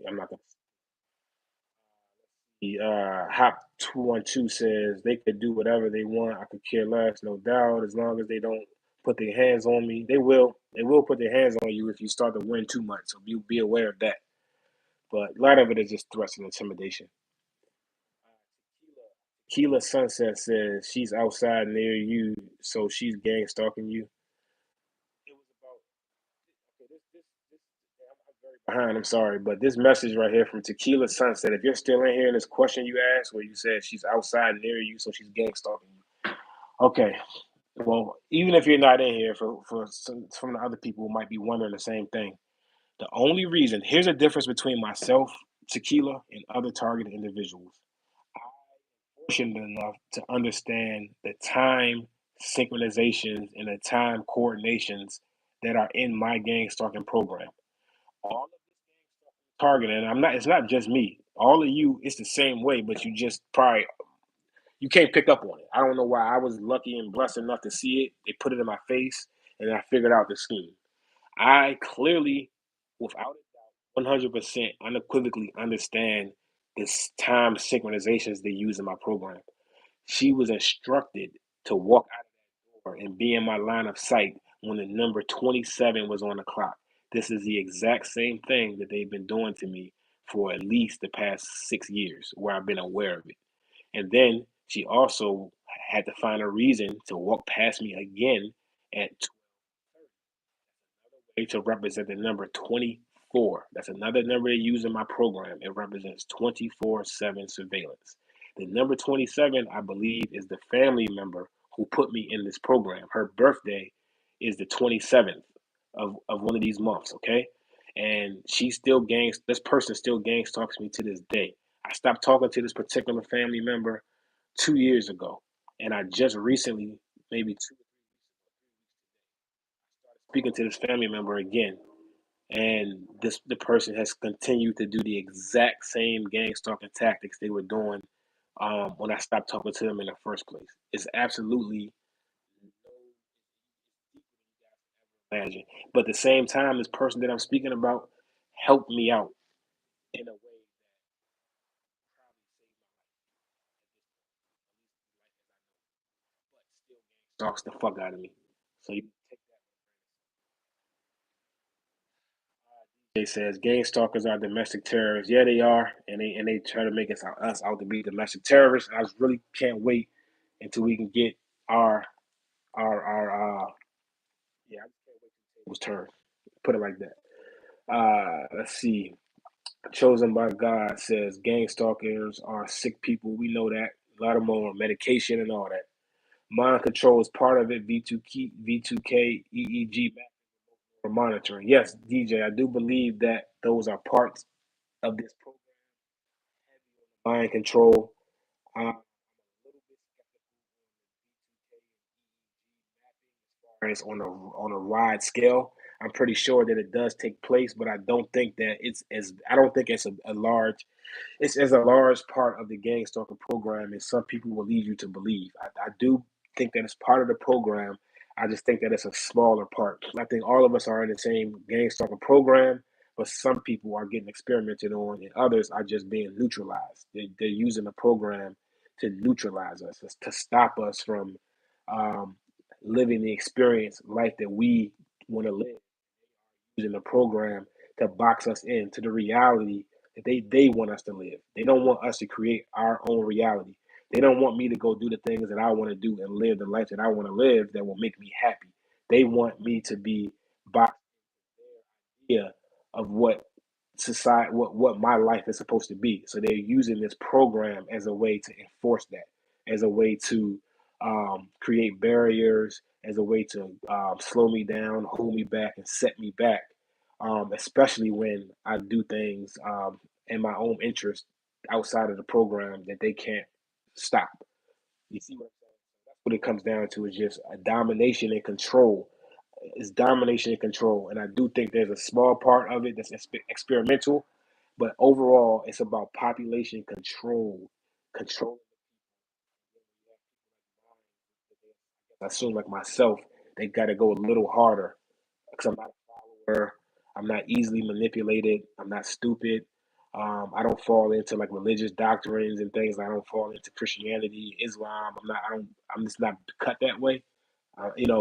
I'm not gonna. Hop 212 says they could do whatever they want. I could care less, no doubt, as long as they don't put their hands on me. They will. They will put their hands on you if you start to win too much. So be aware of that. But a lot of it is just threats and intimidation. Keela Sunset says she's outside near you, so she's gang stalking you. It was about okay, behind. I'm sorry, but this message right here from Tequila Sunset. If you're still in here, and this question you asked, where you said she's outside near you, so she's gang stalking you. Okay, well, even if you're not in here, for some of the other people who might be wondering the same thing, the only reason here's a difference between myself, Tequila, and other targeted individuals. Fortunate enough to understand the time synchronizations and the time coordinations that are in my gang stalking program. All of targeting. I'm not. It's not just me. All of you, it's the same way, but you just probably you can't pick up on it. I don't know why. I was lucky and blessed enough to see it. They put it in my face, and I figured out the scheme. I clearly, without 100%, unequivocally understand this time synchronizations they use in my program. She was instructed to walk out of the door and be in my line of sight when the number 27 was on the clock. This is the exact same thing that they've been doing to me for at least the past 6 years, where I've been aware of it. And then She also had to find a reason to walk past me again at to represent the number 24. That's another number they use in my program. It represents 24/7 surveillance. The number 27, I believe, is the family member who put me in this program. Her birthday is the 27th of one of these months, okay? And she still this person still gang stalks me to this day. I stopped talking to this particular family member 2 years ago. And I just recently, maybe speaking to this family member again, and the person has continued to do the exact same gang stalking tactics they were doing when I stopped talking to them in the first place. It's absolutely imagine. But at the same time, this person that I'm speaking about helped me out in a way that stalks the fuck out of me. So you They says gang stalkers are domestic terrorists. Yeah, they are, and they try to make us out to be domestic terrorists. I really can't wait until we can get our our yeah, it was turned. Put it like that. Let's see. Chosen by God says gang stalkers are sick people. We know that. A lot of them are on medication and all that. Mind control is part of it. V2K, EEG for monitoring. Yes, DJ, I do believe that those are parts of this program. Mind control. Uh, It's on a wide scale. I'm pretty sure that it does take place, but I don't think that it's as I don't think it's a large it's as a large part of the gang stalker program as some people will lead you to believe. I do think that it's part of the program. I just think that it's a smaller part. I think all of us are in the same gang stalker program, but some people are getting experimented on, and others are just being neutralized. They're using the program to neutralize us, to stop us from um, living the experience life that we want to live, using the program to box us into the reality that they want us to live. They don't want us to create our own reality. They don't want me to go do the things that I want to do and live the life that I want to live that will make me happy. They want me to be boxed idea of what society what my life is supposed to be. So they're using this program as a way to enforce that, as a way to create barriers, as a way to slow me down, hold me back, and set me back. Especially when I do things in my own interest outside of the program that they can't stop. You see what it comes down to is just a domination and control. It's domination and control, and I do think there's a small part of it that's experimental, but overall, it's about population control. Control. I assume like myself, they got to go a little harder because I'm not a follower. I'm not easily manipulated. I'm not stupid. I don't fall into like religious doctrines and things. I don't fall into Christianity, Islam. I'm not. I don't. I'm just not cut that way.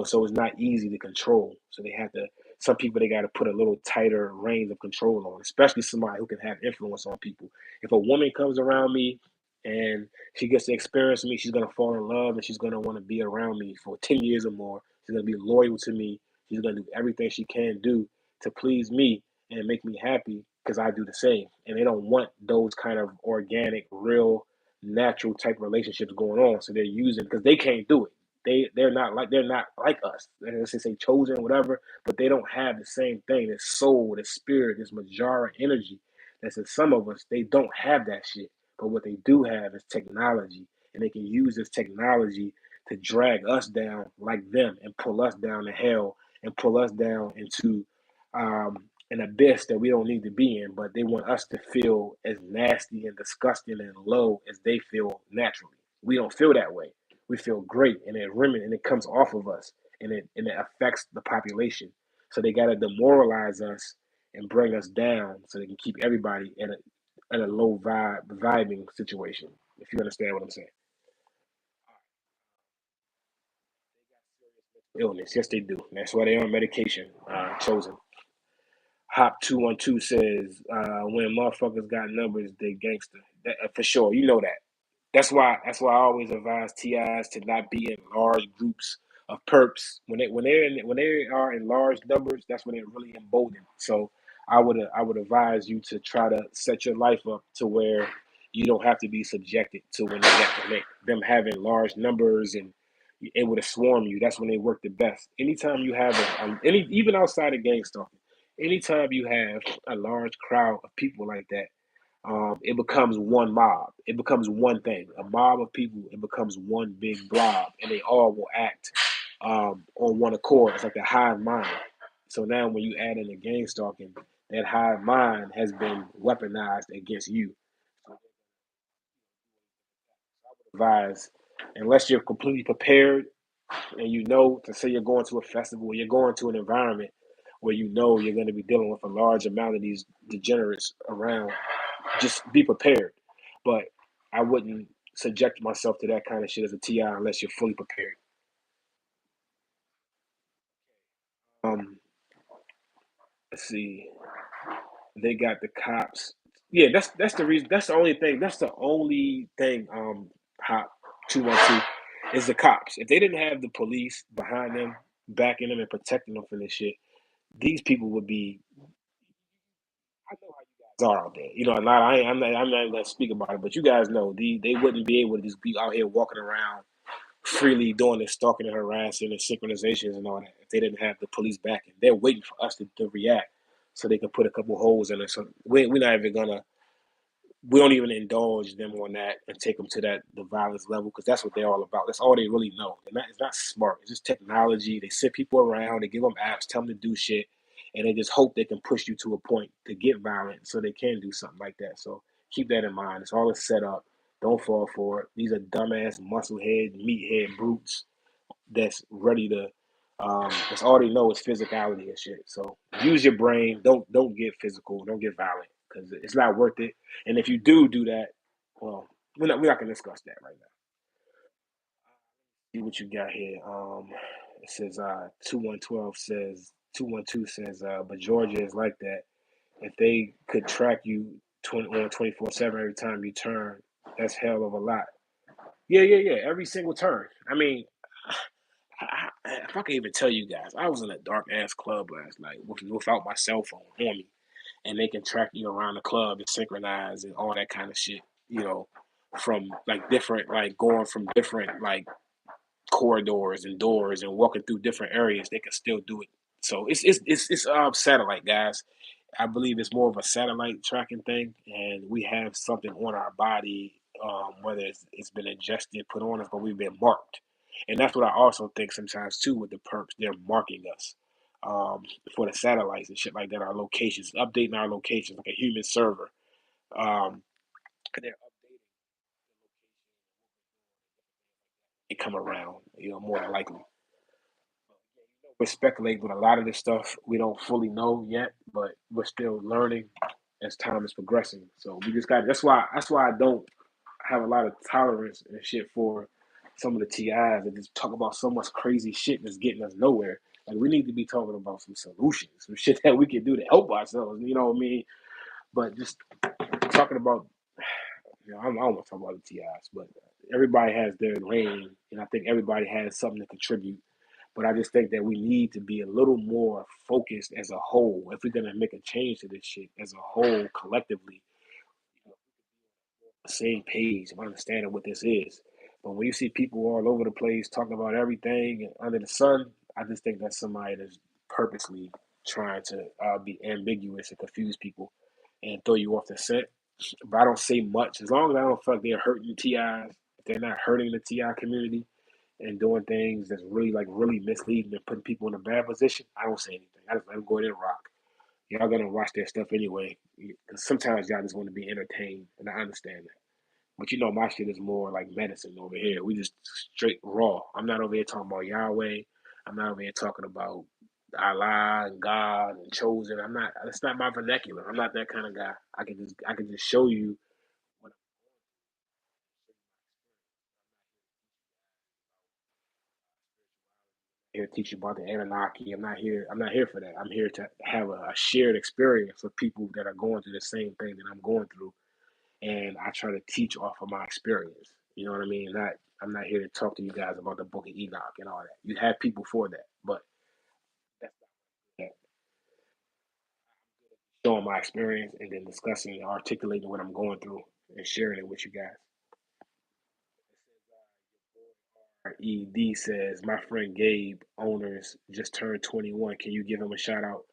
So it's not easy to control. So they have to. Some people they got to put a little tighter reins of control on, especially somebody who can have influence on people. If a woman comes around me and she gets to experience me, she's gonna fall in love and she's gonna want to be around me for 10 years or more. She's gonna be loyal to me. She's gonna do everything she can do to please me and make me happy because I do the same. And they don't want those kind of organic, real, natural type relationships going on. So they're using because they can't do it. They're not like us. Let's just say chosen, whatever, but they don't have the same thing. This soul, this spirit, this Majara energy that's in some of us. They don't have that shit. But what they do have is technology, and they can use this technology to drag us down like them and pull us down to hell and pull us down into an abyss that we don't need to be in. But they want us to feel as nasty and disgusting and low as they feel naturally. We don't feel that way. We feel great, and it comes off of us, and it affects the population. So they got to demoralize us and bring us down, so they can keep everybody in a low vibing situation. If you understand what I'm saying. Illness, yes, they do. That's why they're on medication. Chosen. Hop 212 says when motherfuckers got numbers, they gangster. For sure, you know that. That's why I always advise TIs to not be in large groups of perps. When they are in large numbers, that's when they're really emboldened. So I would advise you to try to set your life up to where you don't have to be subjected to them having large numbers and able to swarm you. That's when they work the best. Anytime you have any even outside of gang stalking, anytime you have a large crowd of people like that, it becomes one mob. It becomes one thing. A mob of people. It becomes one big blob, and they all will act on one accord. It's like the hive mind. So now, when you add in the gang stalking, that hive mind has been weaponized against you. Advise, unless you're completely prepared and you know to say you're going to a festival, you're going to an environment where you know you're going to be dealing with a large amount of these degenerates around, just be prepared. But I wouldn't subject myself to that kind of shit as a TI unless you're fully prepared. Um, let's see. They got the cops. Yeah, that's the reason. That's the only thing. That's the only thing. Hop 212 is the cops. If they didn't have the police behind them, backing them and protecting them from this shit, these people would be. I know how you guys are out there. You know, a lot. I'm not even gonna speak about it, but you guys know they wouldn't be able to just be out here walking around freely doing this stalking and harassing and synchronizations and all that if they didn't have the police backing. They're waiting for us to react so they can put a couple holes in it. So we're not even gonna we don't even indulge them on that and take them to that the violence level because that's what they're all about. That's all they really know. It's not smart. It's just technology. They sit people around. They give them apps, tell them to do shit, and they just hope they can push you to a point to get violent so they can do something like that. So keep that in mind. It's all a setup. Don't fall for it. These are dumbass, musclehead, meathead brutes that's ready to. That's all they know is physicality and shit. So use your brain. Don't get physical. Don't get violent because it's not worth it. And if you do that, well, we're not gonna discuss that right now. See what you got here. It says 2112 says but Georgia is like that. If they could track you 24/7 every time you turn, that's hell of a lot. Yeah, yeah, yeah. Every single turn. I mean, if I can even tell you guys, I was in a dark ass club last night without my cell phone on me, and they can track you around the club and synchronize and all that kind of shit. You know, from like different, like going from different like corridors and doors and walking through different areas, they can still do it. So it's satellite, guys. I believe it's more of a satellite tracking thing, and we have something on our body, whether it's been ingested, put on us, but we've been marked, and that's what I also think sometimes too with the perps. They're marking us for the satellites and shit like that. Our locations, updating our locations like a human server. Um, they're updating they come around, more than likely. We're speculating with a lot of this stuff we don't fully know yet, but we're still learning as time is progressing. So we just got that's why I don't have a lot of tolerance and shit for some of the TIs that just talk about so much crazy shit that's getting us nowhere. Like we need to be talking about some solutions, some shit that we can do to help ourselves. You know what I mean? But just talking about, I don't want to talk about the TIs, but everybody has their lane, and I think everybody has something to contribute. But I just think that we need to be a little more focused as a whole. If we're gonna make a change to this shit as a whole, collectively, the same page of understanding what this is. But when you see people all over the place talking about everything under the sun, I just think that's somebody that's purposely trying to be ambiguous and confuse people and throw you off the scent. But I don't say much as long as I don't feel like they're hurting TIs. If they're not hurting the TI community and doing things that's really misleading and putting people in a bad position, I don't say anything. I just let them go ahead and rock. Y'all gonna watch their stuff anyway, because sometimes y'all just want to be entertained, and I understand that. But my shit is more like medicine over here. We just straight raw. I'm not over here talking about Yahweh. I'm not over here talking about Allah and God and chosen. I'm not. That's not my vernacular. I'm not that kind of guy. I can just show you what I'm here to teach you about the Anunnaki. I'm not here for that. I'm here to have a shared experience with people that are going through the same thing that I'm going through, and I try to teach off of my experience. You know what I mean? Not I'm not here to talk to you guys about the Book of Enoch and all that. You have people for that, but that's not showing my experience and then discussing and articulating what I'm going through and sharing it with you guys. ED says, my friend Gabe, owners, just turned 21. Can you give him a shout out?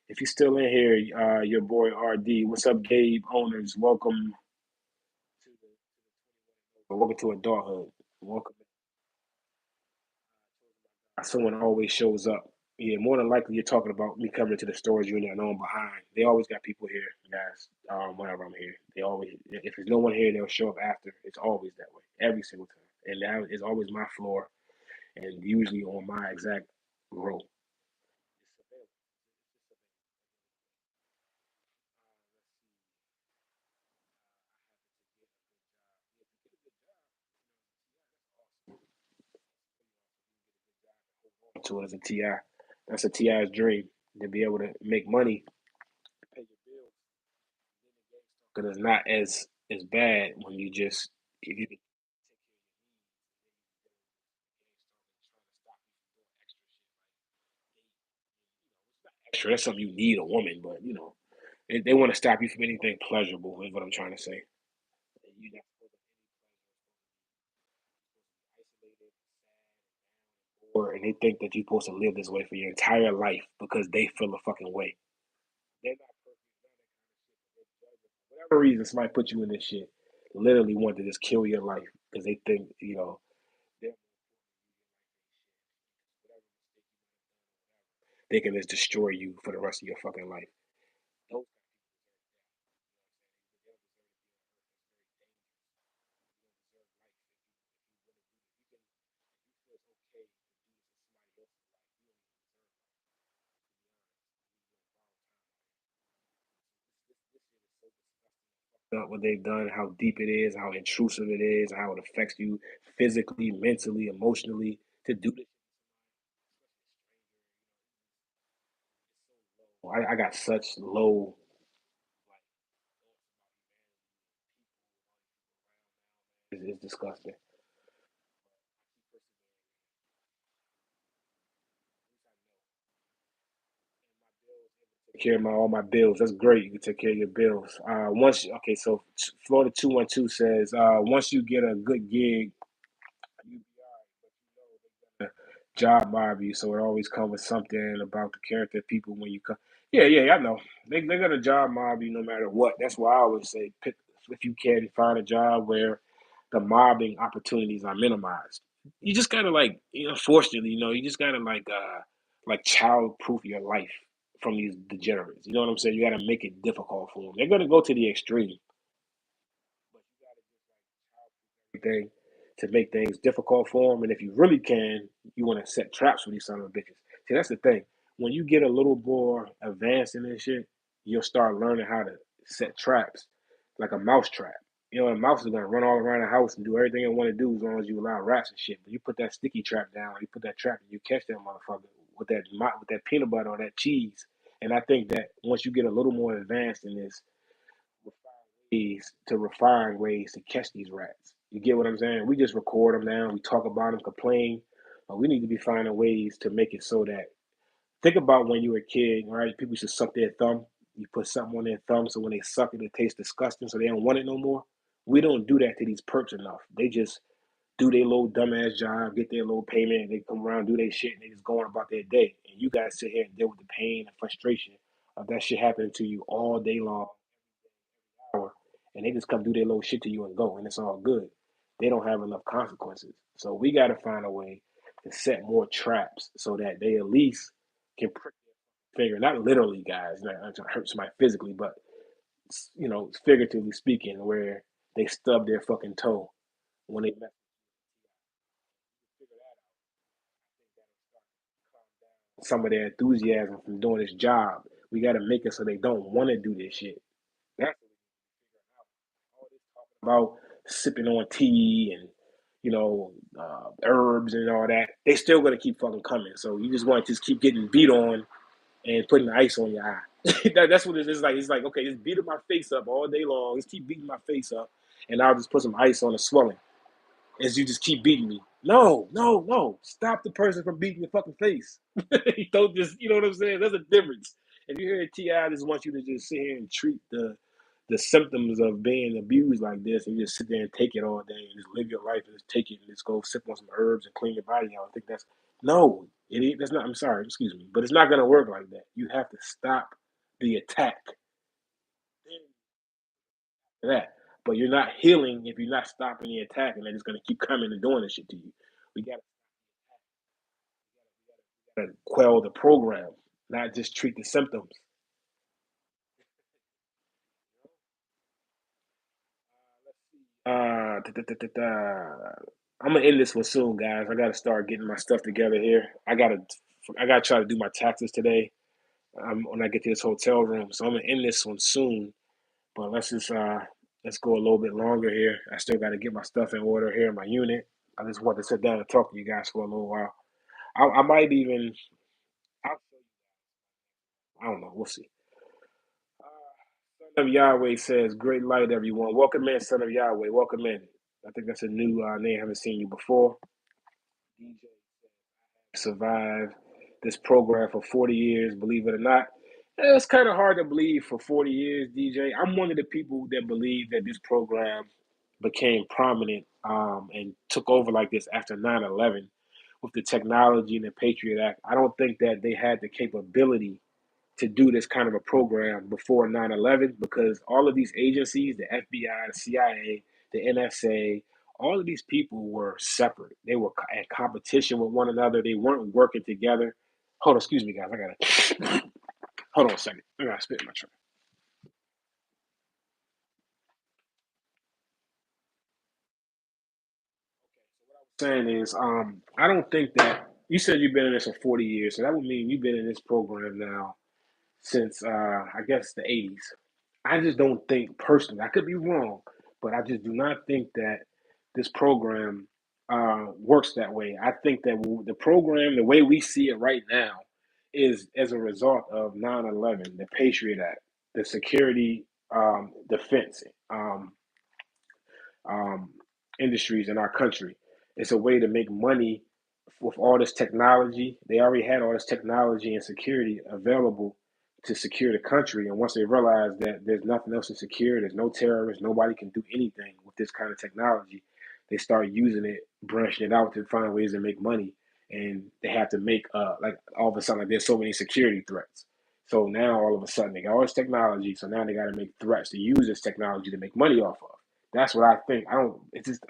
If you're still in here, your boy RD. What's up, Gabe? Owners, welcome to adulthood. Welcome. Someone always shows up. Yeah, more than likely you're talking about me coming to the storage unit. I know I'm behind. They always got people here, guys. Whenever I'm here, they always if there's no one here, they'll show up after. It's always that way, every single time. And that is always my floor, and usually on my exact row. To it as a TI. That's a TI's dream to be able to make money, pay your bills, because it's not as bad when you just if you extra. That's something you need a woman, but they want to stop you from anything pleasurable. Is what I'm trying to say. You not isolated, or and they think that you're supposed to live this way for your entire life because they feel a fucking way. They're not perfect. Whatever reason somebody put you in this shit, literally want to just kill your life because they think they can just destroy you for the rest of your fucking life. What they've done, how deep it is, how intrusive it is, how it affects you physically, mentally, emotionally. To do this, I got such low. It's disgusting. Take care of all my bills. That's great. You can take care of your bills. Okay, so Florida 212 says once you get a good gig, you job mob you, so it always comes with something about the character of people when you come. Yeah, yeah, I know. They're gonna job mob you no matter what. That's why I always say pick if you can find a job where the mobbing opportunities are minimized. You just gotta fortunately, you just gotta like child proof your life from these degenerates. You know what I'm saying? You gotta make it difficult for them. They're gonna go to the extreme, thing to make things difficult for them. And if you really can, you want to set traps for these son of a bitches. See, that's the thing. When you get a little more advanced in this shit, you'll start learning how to set traps, like a mouse trap. A mouse is gonna run all around the house and do everything it want to do as long as you allow rats and shit. But you put that sticky trap down, you put that trap, and you catch that motherfucker with that peanut butter or that cheese. And I think that once you get a little more advanced in this, ways to refine ways to catch these rats. You get what I'm saying? We just record them now. We talk about them, complain. But we need to be finding ways to make it so that think about when you were a kid, right? People used to suck their thumb. You put something on their thumb so when they suck it, it tastes disgusting, so they don't want it no more. We don't do that to these perps enough. They just do their little dumbass job, get their little payment, and they come around, do their shit, and they just go on about their day. And you guys sit here and deal with the pain and frustration of that shit happening to you all day long, hour, and they just come do their little shit to you and go, and it's all good. They don't have enough consequences. So we got to find a way to set more traps so that they at least can prick their finger, not literally, guys, not to hurt somebody physically, but figuratively speaking, where they stub their fucking toe when they mess some of their enthusiasm from doing this job. We got to make it so they don't want to do this shit. That's about sipping on tea and herbs and all that. They still gonna keep fucking coming. So you just want to just keep getting beat on and putting the ice on your eye. That's what it is like. It's like, okay, just beating my face up all day long. Just keep beating my face up, and I'll just put some ice on the swelling. is you just keep beating me. No, no, no. Stop the person from beating your fucking face. You don't just, you know what I'm saying? There's a difference. If you hear T.I. just wants you to just sit here and treat the symptoms of being abused like this, and you just sit there and take it all day and just live your life and just take it and just go sip on some herbs and clean your body out. I think that's no, it ain't. That's not. I'm sorry, excuse me, but it's not gonna work like that. You have to stop the attack. That, but you're not healing if you're not stopping the attack, and they're just gonna keep coming and doing this shit to you. We gotta quell the program, not just treat the symptoms. I'm gonna end this one soon, guys. I gotta start getting my stuff together here. I gotta try to do my taxes today. When I get to this hotel room, so I'm gonna end this one soon. But let's go a little bit longer here. I still gotta get my stuff in order here in my unit. I just want to sit down and talk to you guys for a little while. I might even, I don't know. We'll see. Son of Yahweh says, "Great light, everyone. Welcome in, Son of Yahweh. Welcome in." I think that's a new name. I haven't seen you before. DJ survived this program for 40 years, believe it or not. It's kind of hard to believe for 40 years, DJ. I'm one of the people that believe that this program became prominent and took over like this after 9/11 with the technology and the Patriot Act. I don't think that they had the capability to do this kind of a program before 9/11 because all of these agencies, the FBI, the CIA, the NSA, all of these people were separate. They were at competition with one another. They weren't working together. Hold on, excuse me, guys. I gotta hold on a second. I gotta spit in my truck. Saying is, I don't think that you said you've been in this for 40 years, so that would mean you've been in this program now since I guess the 80s. I just don't think personally, I could be wrong, but I just do not think that this program works that way. I think that the program, the way we see it right now, is as a result of 9/11, the Patriot Act, the security defense um, industries in our country. It's a way to make money with all this technology. They already had all this technology and security available to secure the country. And once they realize that there's nothing else to secure, there's no terrorists, nobody can do anything with this kind of technology, they start using it, branching it out to find ways to make money. And they have to make, like, all of a sudden, like, there's so many security threats. So now all of a sudden they got all this technology. So now they got to make threats to use this technology to make money off of. That's what I think. I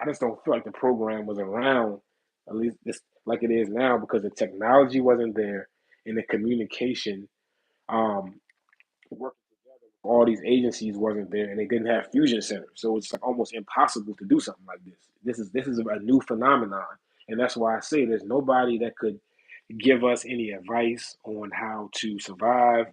just don't feel like the program was around at least this like it is now because the technology wasn't there and the communication um working together with all these agencies wasn't there and they didn't have fusion centers. So it's like almost impossible to do something like this. This is a new phenomenon. And that's why I say there's nobody that could give us any advice on how to survive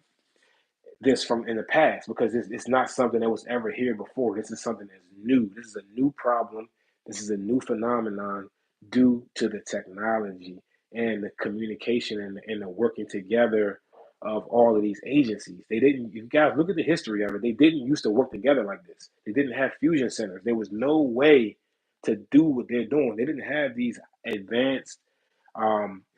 this from in the past because it's not something that was ever here before. This is something that's new. This is a new problem. This is a new phenomenon due to the technology and the communication and the working together of all of these agencies. They didn't, you guys look at the history of it. They didn't used to work together like this. They didn't have fusion centers. There was no way to do what they're doing. They didn't have these advanced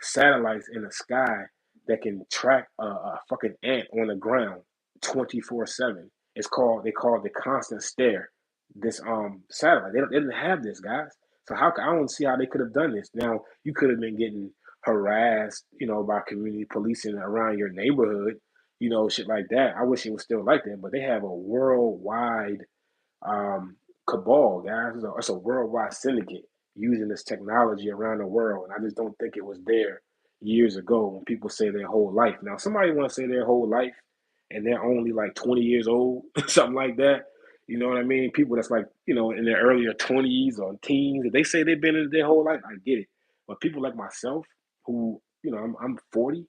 satellites in the sky that can track a fucking ant on the ground 24/7. They call it the constant stare. This satellite. They didn't have this, guys. So I don't see how they could have done this. Now you could have been getting harassed, by community policing around your neighborhood, shit like that. I wish it was still like that, but they have a worldwide um, cabal, guys. It's a worldwide syndicate using this technology around the world, and I just don't think it was there years ago when people say their whole life. Now, somebody want to say their whole life, and they're only like 20 years old, something like that. You know what I mean? People that's like, in their earlier 20s or teens, if they say they've been in their whole life, I get it. But people like myself, who, I'm 40,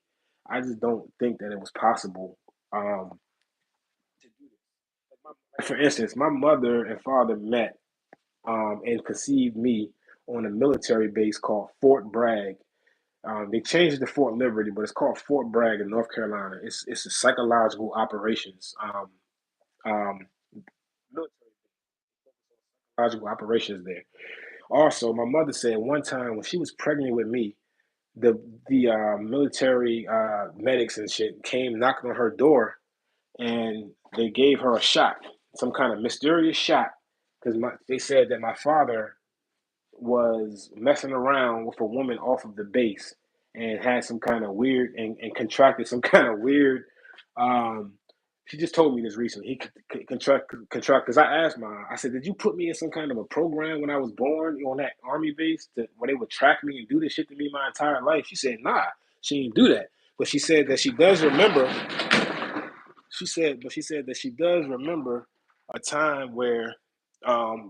I just don't think that it was possible um, to do this. For instance, my mother and father met and conceived me on a military base called Fort Bragg. They changed it to Fort Liberty, but it's called Fort Bragg in North Carolina. It's a psychological operations um, military psychological operations there. Also, my mother said one time when she was pregnant with me, the military medics and shit came knocking on her door, and they gave her a shot, some kind of mysterious shot, because they said that my father was messing around with a woman off of the base and had some kind of weird and contracted some kind of weird. Um, she just told me this recently. He contract because I asked my, I said, did you put me in some kind of a program when I was born on that army base where they would track me and do this shit to me my entire life? She said, nah, she didn't do that. But she said that she does remember she said that she does remember a time where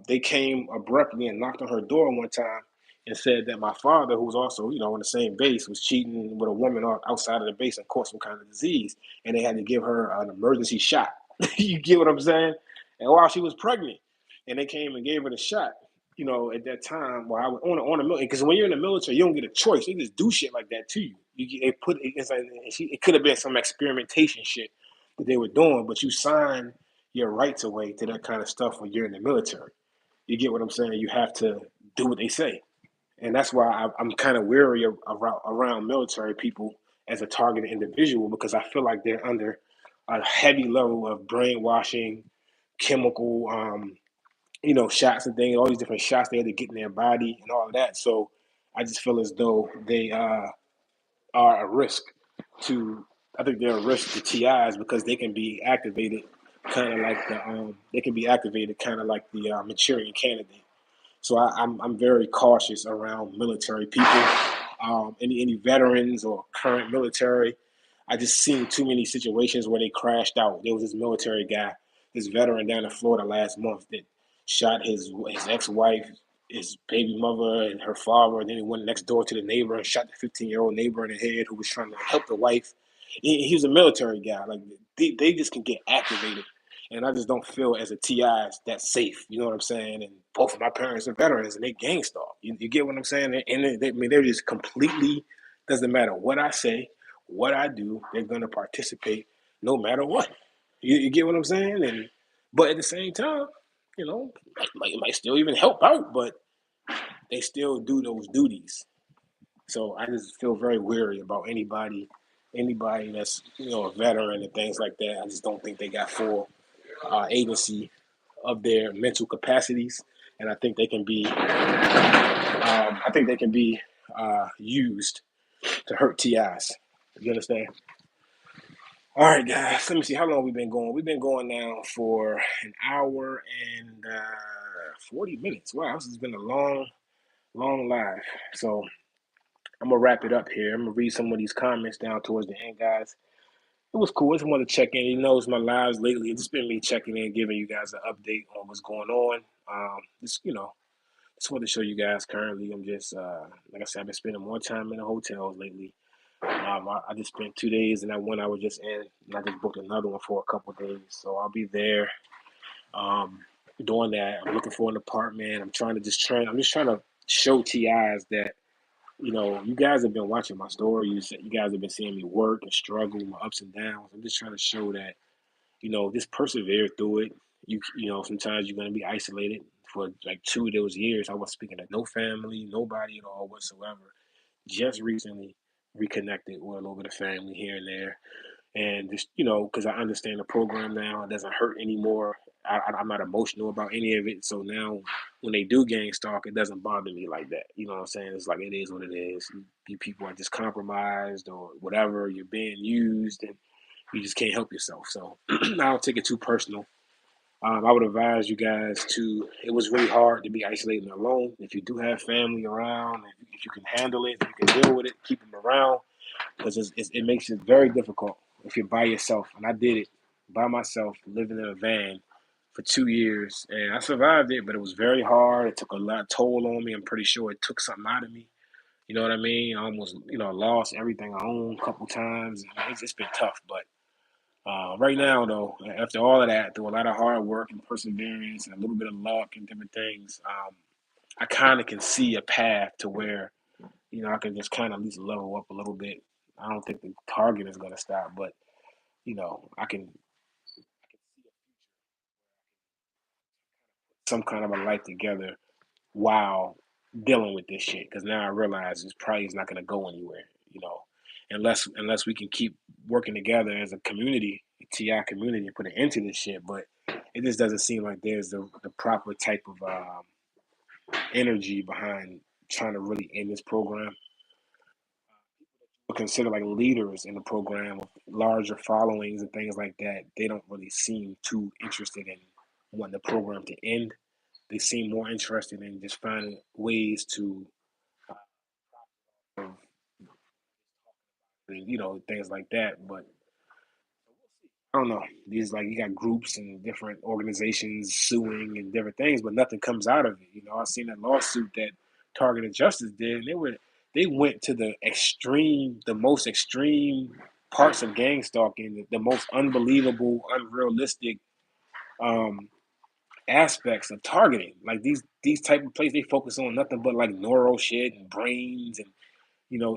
they came abruptly and knocked on her door one time and said that my father, who was also, on the same base, was cheating with a woman outside of the base and caught some kind of disease, and they had to give her an emergency shot. You get what I'm saying? And while she was pregnant, and they came and gave her the shot. At that time, while I was on the military, because when you're in the military, you don't get a choice. They just do shit like that to you. They put it's like, it could have been some experimentation shit that they were doing, but you sign your rights away to that kind of stuff when you're in the military. You get what I'm saying? You have to do what they say, and that's why I'm kind of weary around military people as a targeted individual, because I feel like they're under a heavy level of brainwashing, chemical, shots and things, all these different shots they had to get in their body and all of that. So I just feel as though they are a risk to. I think they're a risk to TIs because they can be activated, kind of like they can be activated kind of like the Manchurian candidate. So I'm very cautious around military people, any veterans or current military. I just seen too many situations where they crashed out. There was this military guy, this veteran down in Florida last month that shot his ex wife, his baby mother, and her father. And then he went next door to the neighbor and shot the 15-year-old neighbor in the head who was trying to help the wife. He was a military guy. Like they just can get activated, and I just don't feel as a TI is that safe. You know what I'm saying? And both of my parents are veterans, and they gang stalk. You get what I'm saying? And I mean, they're just completely, doesn't matter what I say, what I do, they're gonna participate no matter what. You get what I'm saying? And but at the same time, it might still even help out, but they still do those duties. So I just feel very weary about anybody that's a veteran and things like that. I just don't think they got full agency of their mental capacities, and I think they can be used to hurt TIs. You understand? All right, guys. Let me see how long we've been going. We've been going now for an hour and 40 minutes. Wow, this has been a long, long live. So I'm gonna wrap it up here. I'm gonna read some of these comments down towards the end, guys. It was cool. I just wanted to check in. He knows my lives lately. It's just been me checking in, giving you guys an update on what's going on. Just wanted to show you guys currently. I'm just, like I said, I've been spending more time in the hotels lately. I just spent 2 days in that one I was just in, and I just booked another one for a couple of days. So I'll be there um, doing that. I'm looking for an apartment. I'm just trying to show TIs that, you guys have been watching my stories. You guys have been seeing me work and struggle, my ups and downs. I'm just trying to show that, just persevere through it. Sometimes you're going to be isolated. For like 2 of those years, I was speaking to no family, nobody at all whatsoever. Just recently reconnected with a little bit of family here and there. And just, because I understand the program now, it doesn't hurt anymore. I'm not emotional about any of it. So now when they do gang stalk, it doesn't bother me like that. You know what I'm saying? It's like it is what it is. You people are just compromised or whatever. You're being used and you just can't help yourself. So I don't take it too personal. I would advise you guys to. It was really hard to be isolated and alone. If you do have family around, if you can handle it, if you can deal with it, keep them around because it makes it very difficult if you're by yourself. And I did it by myself, living in a van for 2 years, and I survived it. But it was very hard. It took a lot toll on me. I'm pretty sure it took something out of me. You know what I mean? I almost, lost everything I own a couple times. It's been tough, but right now, though, after all of that, through a lot of hard work and perseverance and a little bit of luck and different things, I kind of can see a path to where, I can just kind of at least level up a little bit. I don't think the target is going to stop, but, I can some kind of a life together while dealing with this shit because now I realize it's probably not going to go anywhere, you know, unless we can keep working together as a community, TI community, and put an end to this shit. But it just doesn't seem like there's the proper type of energy behind trying to really end this program. Consider like leaders in the program with larger followings and things like that. They don't really seem too interested in wanting the program to end. They seem more interested in just finding ways to things like that. But I don't know. These like you got groups and different organizations suing and different things, but nothing comes out of it. I seen that lawsuit that Targeted Justice did, and they went to the most extreme parts of gang stalking, the most unbelievable, unrealistic um, aspects of targeting. Like these type of places, they focus on nothing but like neuro shit and brains and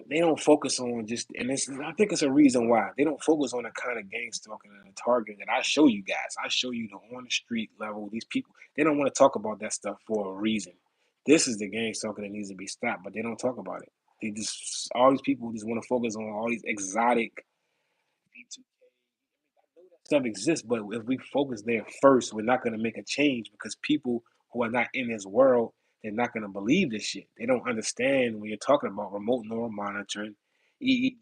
they don't focus on just, and I think it's a reason why they don't focus on the kind of gang stalking and the targeting that I show you guys. I show you the on the street level. These people, they don't want to talk about that stuff for a reason. This is the gang stalking that needs to be stopped, but they don't talk about it. They just, all these people just want to focus on all these exotic stuff exists, but if we focus there first, we're not going to make a change because people who are not in this world, they're not going to believe this shit. They don't understand when you're talking about remote neural monitoring, EEG,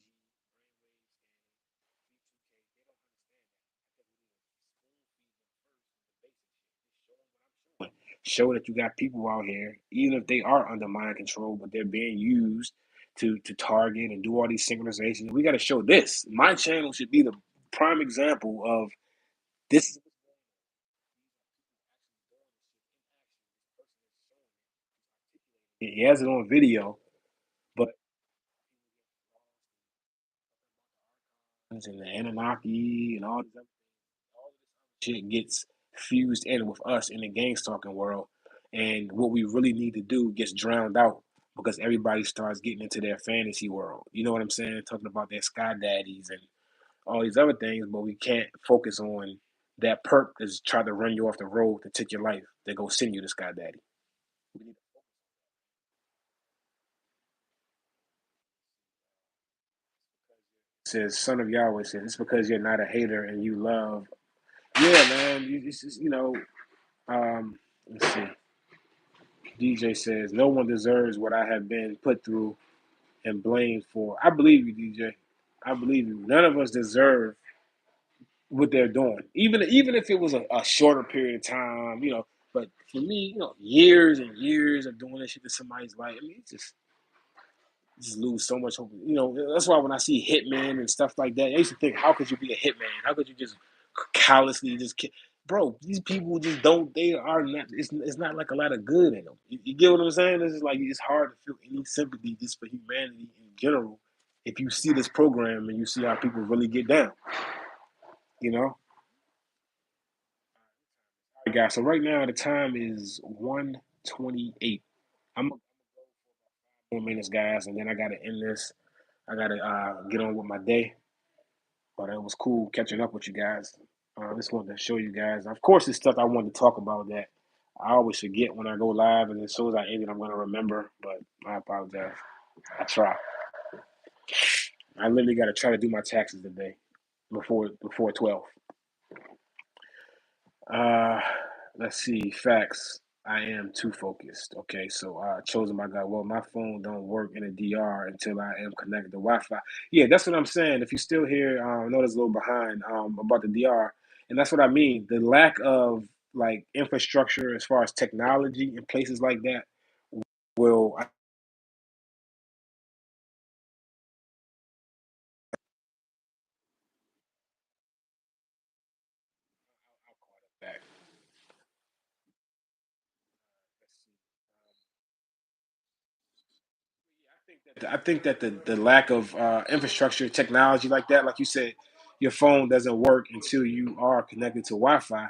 show that you got people out here, even if they are under mind control, but they're being used to target and do all these synchronizations. We got to show this. My channel should be the prime example of this. He has it on video, but and the Anunnaki and all this other shit gets fused in with us in the gang stalking world, and what we really need to do gets drowned out because everybody starts getting into their fantasy world. You know what I'm saying? Talking about their sky daddies and all these other things, but we can't focus on that perp that's trying to run you off the road to take your life. They go send you to Sky Daddy. It says, "Son of Yahweh says it's because you're not a hater and you love." Yeah, man. It's just, let's see. DJ says no one deserves what I have been put through and blamed for. I believe you, DJ. I believe you. None of us deserve what they're doing, even if it was a shorter period of time, But for me, years and years of doing this shit to somebody's life, I mean, just lose so much hope. That's why when I see hitmen and stuff like that, I used to think, how could you be a hitman? How could you just callously just kill? Bro, these people just don't. They are not. It's not like a lot of good in them. You get what I'm saying? It's just like it's hard to feel any sympathy just for humanity in general if you see this program and you see how people really get down. You know. All right, guys. So right now the time is 1:28. I'm more minutes, guys, and then I gotta end this. I gotta get on with my day. But it was cool catching up with you guys. I just wanted to show you guys. Of course, it's stuff I wanted to talk about that I always forget when I go live, and as soon as I end it, I'm going to remember. But I apologize. I try. I literally got to try to do my taxes today before 12. Uh, let's see. Facts. I am too focused. Okay, so chosen by God. Well, my phone don't work in a DR until I am connected to Wi-Fi. Yeah, that's what I'm saying. If you're still here, I know there's a little behind about the DR, and that's what I mean. The lack of like infrastructure as far as technology in places like that will. Back. I think that the lack of infrastructure, technology like that, like you said, your phone doesn't work until you are connected to Wi-Fi.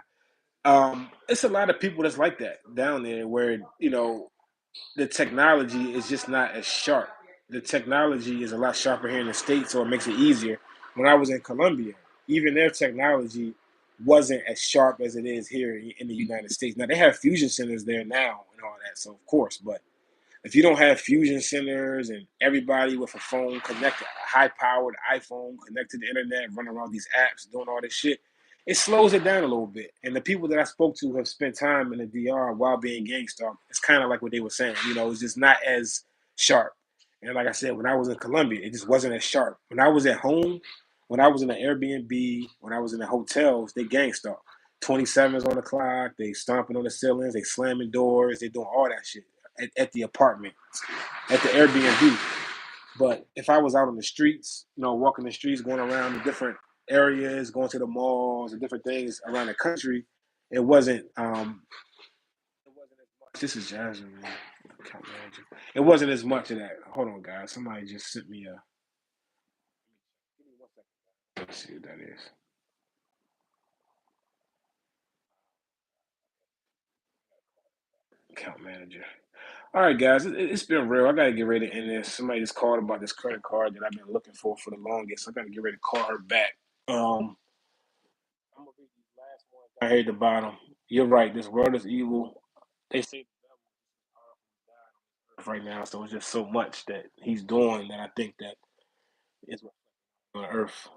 It's a lot of people that's like that down there, where the technology is just not as sharp. The technology is a lot sharper here in the States, so it makes it easier. When I was in Colombia, even their technology wasn't as sharp as it is here in the United States. Now they have fusion centers there now and all that, so of course, but if you don't have fusion centers and everybody with a phone connected, a high-powered iPhone connected to the internet, running around these apps, doing all this shit, it slows it down a little bit. And the people that I spoke to have spent time in the DR while being gangster. It's kind of like what they were saying. It's just not as sharp. And like I said, when I was in Colombia, it just wasn't as sharp. When I was at home, when I was in the Airbnb, when I was in the hotels, they gangsta. 27s on the clock, they stomping on the ceilings, they slamming doors, they doing all that shit at the apartment, at the Airbnb. But if I was out on the streets, walking the streets, going around the different areas, going to the malls and different things around the country, it wasn't as much. This is Jasmine, man. Account manager. It wasn't as much of that. Hold on, guys. Somebody just sent me a. Give me 1 second. Let's see what that is. Account manager. All right, guys, it's been real. I gotta get ready to end this. Somebody just called about this credit card that I've been looking for the longest. I gotta get ready to call her back. I'm gonna read these last ones I heard at the bottom. You're right. This world is evil. They say the devil is powerful God right now, so it's just so much that he's doing that I think that is on earth.